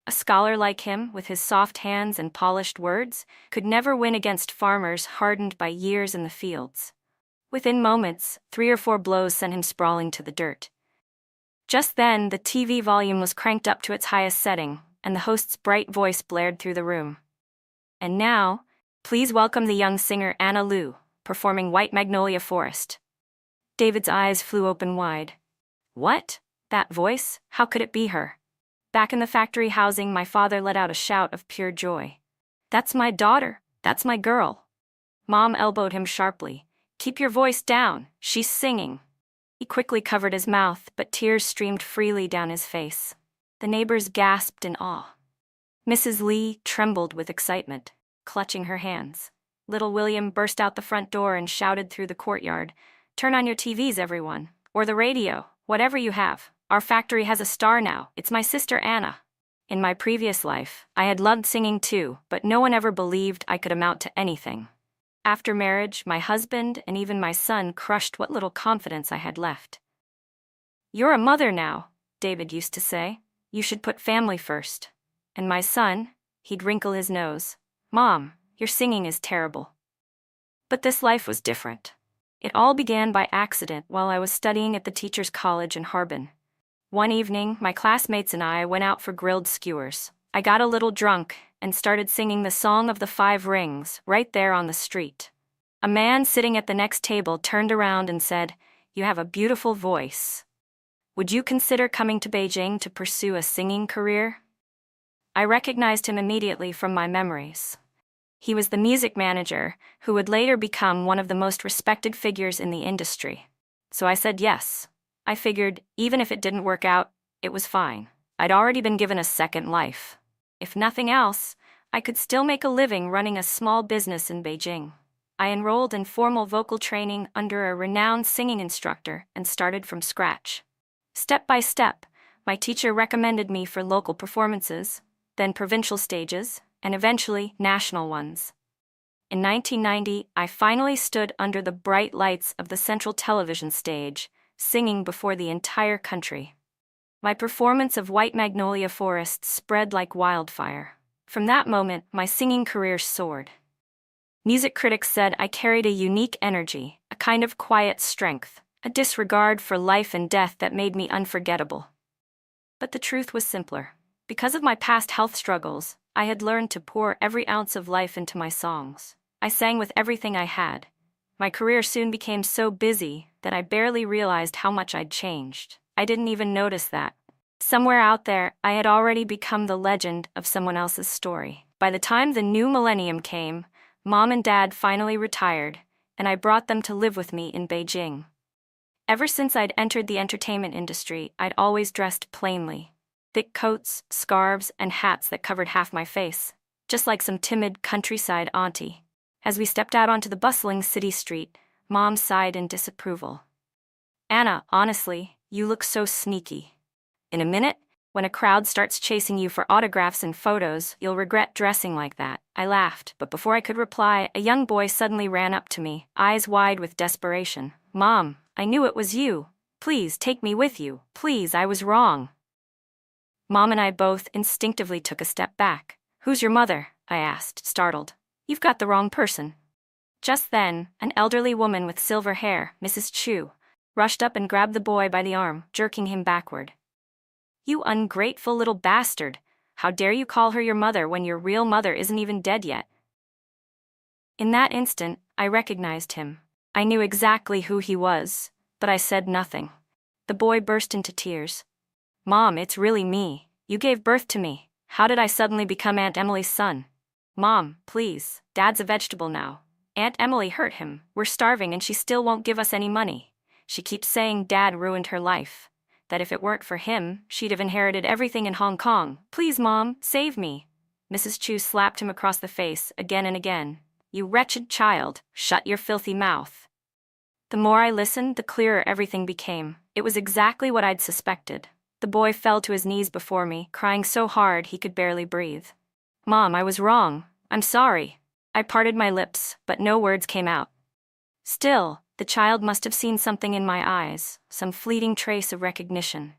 A scholar like him, with his soft hands and polished words, could never win against farmers hardened by years in the fields. Within moments, 3 or 4 blows sent him sprawling to the dirt. Just then, the TV volume was cranked up to its highest setting, and the host's bright voice blared through the room. "And now, please welcome the young singer Anna Lu, performing White Magnolia Forest." David's eyes flew open wide. What? That voice? How could it be her? Back in the factory housing, my father let out a shout of pure joy. "That's my daughter. That's my girl." Mom elbowed him sharply. "Keep your voice down. She's singing." He quickly covered his mouth, but tears streamed freely down his face. The neighbors gasped in awe. Mrs. Lee trembled with excitement, clutching her hands. Little William burst out the front door and shouted through the courtyard, "Turn on your TVs, everyone, or the radio, whatever you have. Our factory has a star now. It's my sister Anna." In my previous life, I had loved singing too, but no one ever believed I could amount to anything. After marriage, my husband and even my son crushed what little confidence I had left. "You're a mother now," David used to say. "You should put family first." And my son, he'd wrinkle his nose. "Mom, your singing is terrible." But this life was different. It all began by accident while I was studying at the Teachers' College in Harbin. One evening, my classmates and I went out for grilled skewers. I got a little drunk and started singing the Song of the Five Rings right there on the street. A man sitting at the next table turned around and said, "You have a beautiful voice. Would you consider coming to Beijing to pursue a singing career?" I recognized him immediately from my memories. He was the music manager who would later become one of the most respected figures in the industry. So I said yes. I figured, even if it didn't work out, it was fine. I'd already been given a second life. If nothing else, I could still make a living running a small business in Beijing. I enrolled in formal vocal training under a renowned singing instructor and started from scratch. Step by step, my teacher recommended me for local performances, then provincial stages, and eventually national ones. In 1990, I finally stood under the bright lights of the Central Television stage, singing before the entire country. My performance of White Magnolia Forest spread like wildfire. From that moment, my singing career soared. Music critics said I carried a unique energy, a kind of quiet strength, a disregard for life and death that made me unforgettable. But the truth was simpler. Because of my past health struggles, I had learned to pour every ounce of life into my songs. I sang with everything I had. My career soon became so busy that I barely realized how much I'd changed. I didn't even notice that. Somewhere out there, I had already become the legend of someone else's story. By the time the new millennium came, Mom and Dad finally retired, and I brought them to live with me in Beijing. Ever since I'd entered the entertainment industry, I'd always dressed plainly. Thick coats, scarves, and hats that covered half my face, just like some timid countryside auntie. As we stepped out onto the bustling city street, Mom sighed in disapproval. "Anna, honestly, you look so sneaky. In a minute, when a crowd starts chasing you for autographs and photos, you'll regret dressing like that." I laughed, but before I could reply, a young boy suddenly ran up to me, eyes wide with desperation. "Mom, I knew it was you. Please take me with you. Please, I was wrong." Mom and I both instinctively took a step back. "Who's your mother?" I asked, startled. "You've got the wrong person." Just then, an elderly woman with silver hair, Mrs. Chu, rushed up and grabbed the boy by the arm, jerking him backward. "You ungrateful little bastard! How dare you call her your mother when your real mother isn't even dead yet?" In that instant, I recognized him. I knew exactly who he was, but I said nothing. The boy burst into tears. "Mom, it's really me. You gave birth to me. How did I suddenly become Aunt Emily's son?" "Mom, please, Dad's a vegetable now. Aunt Emily hurt him. We're starving and she still won't give us any money. She keeps saying Dad ruined her life. That if it weren't for him, she'd have inherited everything in Hong Kong. Please, Mom, save me." Mrs. Chu slapped him across the face again and again. "You wretched child, shut your filthy mouth." The more I listened, the clearer everything became. It was exactly what I'd suspected. The boy fell to his knees before me, crying so hard he could barely breathe. "Mom, I was wrong. I'm sorry." I parted my lips, but no words came out. Still, the child must have seen something in my eyes, some fleeting trace of recognition.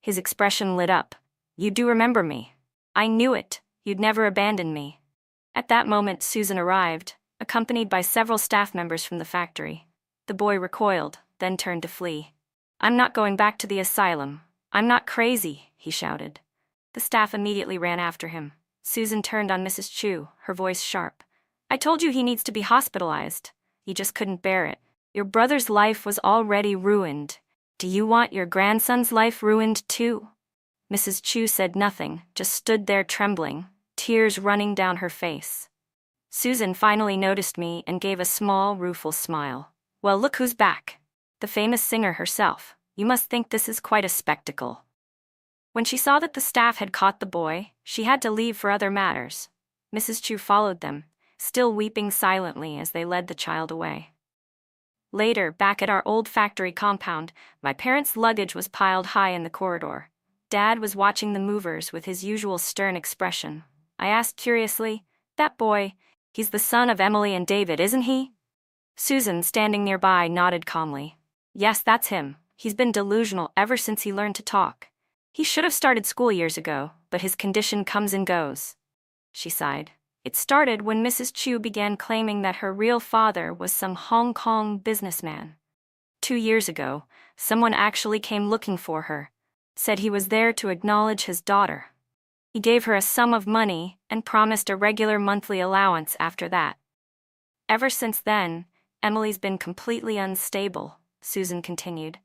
His expression lit up. "You do remember me. I knew it. You'd never abandon me." At that moment, Susan arrived, accompanied by several staff members from the factory. The boy recoiled, then turned to flee. "I'm not going back to the asylum. I'm not crazy," he shouted. The staff immediately ran after him. Susan turned on Mrs. Chu, her voice sharp. "I told you he needs to be hospitalized. He just couldn't bear it. Your brother's life was already ruined. Do you want your grandson's life ruined too?" Mrs. Chu said nothing, just stood there trembling, tears running down her face. Susan finally noticed me and gave a small, rueful smile. "Well, look who's back." The famous singer herself. You must think this is quite a spectacle. When she saw that the staff had caught the boy, she had to leave for other matters. Mrs. Chu followed them, still weeping silently as they led the child away. Later, back at our old factory compound, my parents' luggage was piled high in the corridor. Dad was watching the movers with his usual stern expression. I asked curiously, "That boy, he's the son of Emily and David, isn't he?" Susan, standing nearby, nodded calmly. "Yes, that's him. He's been delusional ever since he learned to talk. He should have started school years ago, but his condition comes and goes." She sighed. It started when Mrs. Chu began claiming that her real father was some Hong Kong businessman. 2 years ago, someone actually came looking for her, said he was there to acknowledge his daughter. He gave her a sum of money and promised a regular monthly allowance after that. Ever since then, Emily's been completely unstable, Susan continued.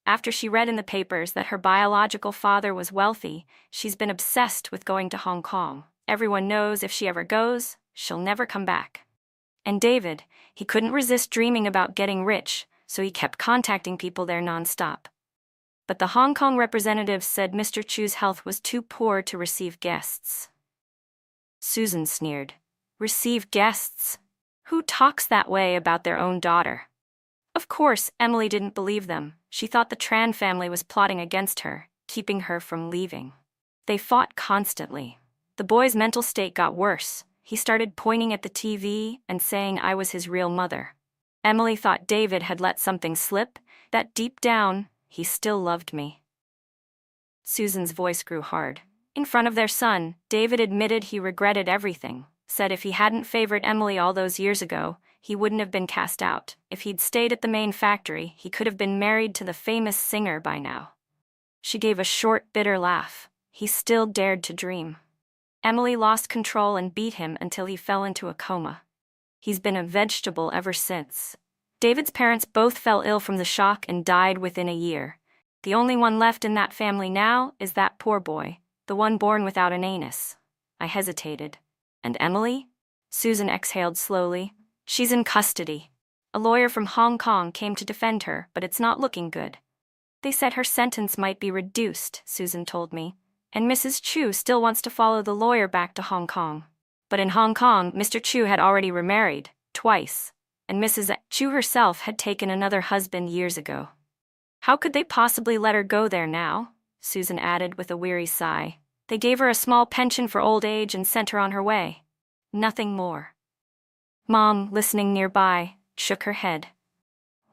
After she read in the papers that her biological father was wealthy, she's been obsessed with going to Hong Kong. Everyone knows if she ever goes, she'll never come back. And David, he couldn't resist dreaming about getting rich, so he kept contacting people there nonstop. But the Hong Kong representative said Mr. Chu's health was too poor to receive guests. Susan sneered. Receive guests? Who talks that way about their own daughter? Of course, Emily didn't believe them. She thought the Tran family was plotting against her, keeping her from leaving. They fought constantly. The boy's mental state got worse. He started pointing at the TV and saying I was his real mother. Emily thought David had let something slip, that deep down, he still loved me. Susan's voice grew hard. In front of their son, David admitted he regretted everything, said if he hadn't favored Emily all those years ago, he wouldn't have been cast out. If he'd stayed at the main factory, he could have been married to the famous singer by now. She gave a short, bitter laugh. He still dared to dream. Emily lost control and beat him until he fell into a coma. He's been a vegetable ever since. David's parents both fell ill from the shock and died within a year. The only one left in that family now is that poor boy, the one born without an anus. I hesitated. And Emily? Susan exhaled slowly. She's in custody. A lawyer from Hong Kong came to defend her, but it's not looking good. They said her sentence might be reduced, Susan told me. And Mrs. Chu still wants to follow the lawyer back to Hong Kong. But in Hong Kong, Mr. Chu had already remarried, twice, and Mrs. Chu herself had taken another husband years ago. How could they possibly let her go there now? Susan added with a weary sigh. They gave her a small pension for old age and sent her on her way. Nothing more. Mom, listening nearby, shook her head.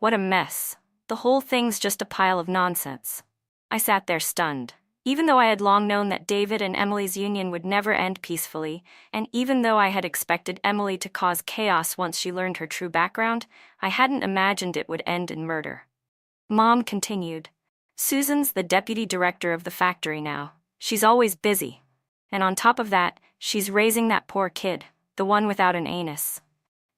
What a mess. The whole thing's just a pile of nonsense. I sat there stunned. Even though I had long known that David and Emily's union would never end peacefully, and even though I had expected Emily to cause chaos once she learned her true background, I hadn't imagined it would end in murder. Mom continued. Susan's the deputy director of the factory now. She's always busy. And on top of that, she's raising that poor kid, the one without an anus.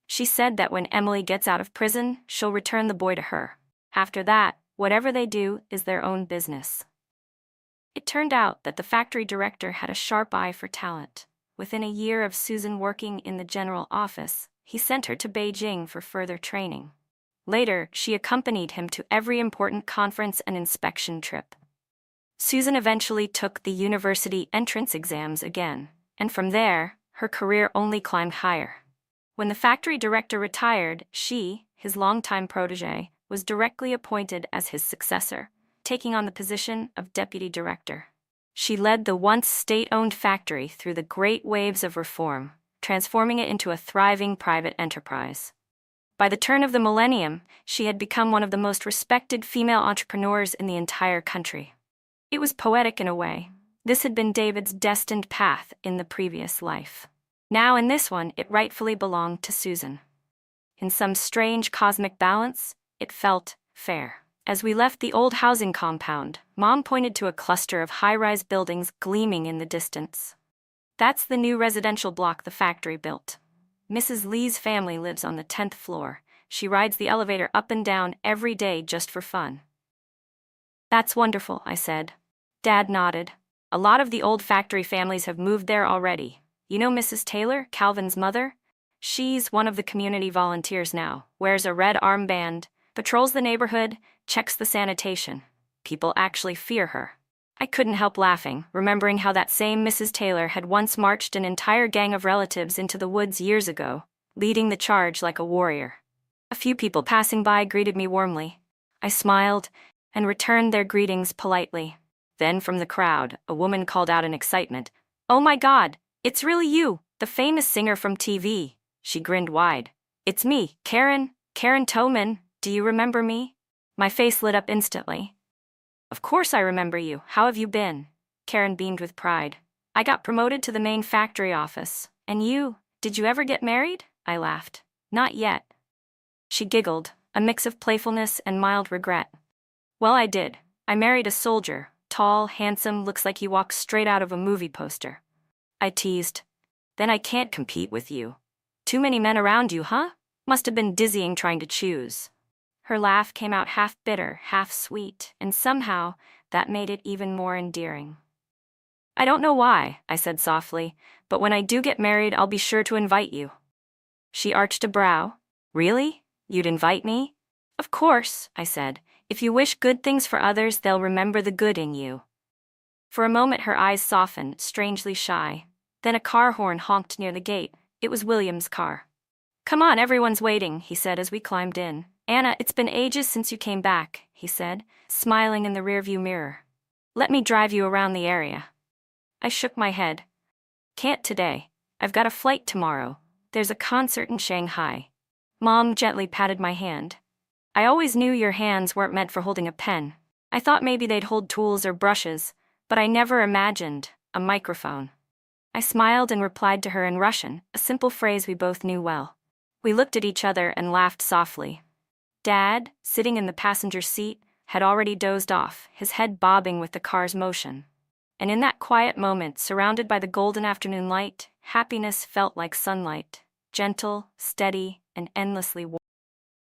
She said that when Emily gets out of prison, she'll return the boy to her. After that, whatever they do is their own business. It turned out that the factory director had a sharp eye for talent. Within a year of Susan working in the general office, he sent her to Beijing for further training. Later, she accompanied him to every important conference and inspection trip. Susan eventually took the university entrance exams again, and from there, her career only climbed higher. When the factory director retired, she, his longtime protégé, was directly appointed as his successor, taking on the position of deputy director. She led the once state-owned factory through the great waves of reform, transforming it into a thriving private enterprise. By the turn of the millennium, she had become one of the most respected female entrepreneurs in the entire country. It was poetic in a way. This had been David's destined path in the previous life. Now in this one, it rightfully belonged to Susan. In some strange cosmic balance, it felt fair. As we left the old housing compound, Mom pointed to a cluster of high-rise buildings gleaming in the distance. That's the new residential block the factory built. Mrs. Lee's family lives on the 10th floor. She rides the elevator up and down every day just for fun. That's wonderful, I said. Dad nodded. A lot of the old factory families have moved there already. You know Mrs. Taylor, Calvin's mother? She's one of the community volunteers now, wears a red armband, Patrols the neighborhood, checks the sanitation. People actually fear her. I couldn't help laughing, remembering how that same Mrs. Taylor had once marched an entire gang of relatives into the woods years ago, leading the charge like a warrior. A few people passing by greeted me warmly. I smiled and returned their greetings politely. Then from the crowd, a woman called out in excitement, "Oh my God, it's really you, the famous singer from TV." She grinned wide. "It's me, Karen Toman. Do you remember me?" My face lit up instantly. "Of course I remember you. How have you been?" Karen beamed with pride. "I got promoted to the main factory office. And you, did you ever get married?" I laughed. "Not yet." She giggled, a mix of playfulness and mild regret. "Well, I did. I married a soldier, tall, handsome, looks like he walks straight out of a movie poster." I teased. "Then I can't compete with you. Too many men around you, huh? Must have been dizzying trying to choose." Her laugh came out half bitter, half sweet, and somehow that made it even more endearing. "I don't know why," I said softly, "but when I do get married, I'll be sure to invite you." She arched a brow. "Really? You'd invite me?" "Of course," I said. "If you wish good things for others, they'll remember the good in you." For a moment her eyes softened, strangely shy. Then a car horn honked near the gate. It was William's car. "Come on, everyone's waiting," he said as we climbed in. "Anna, it's been ages since you came back," he said, smiling in the rearview mirror. "Let me drive you around the area." I shook my head. "Can't today. I've got a flight tomorrow. There's a concert in Shanghai." Mom gently patted my hand. "I always knew your hands weren't meant for holding a pen. I thought maybe they'd hold tools or brushes, but I never imagined a microphone." I smiled and replied to her in Russian, a simple phrase we both knew well. We looked at each other and laughed softly. Dad, sitting in the passenger seat, had already dozed off, his head bobbing with the car's motion. And in that quiet moment, surrounded by the golden afternoon light, happiness felt like sunlight, gentle, steady, and endlessly warm.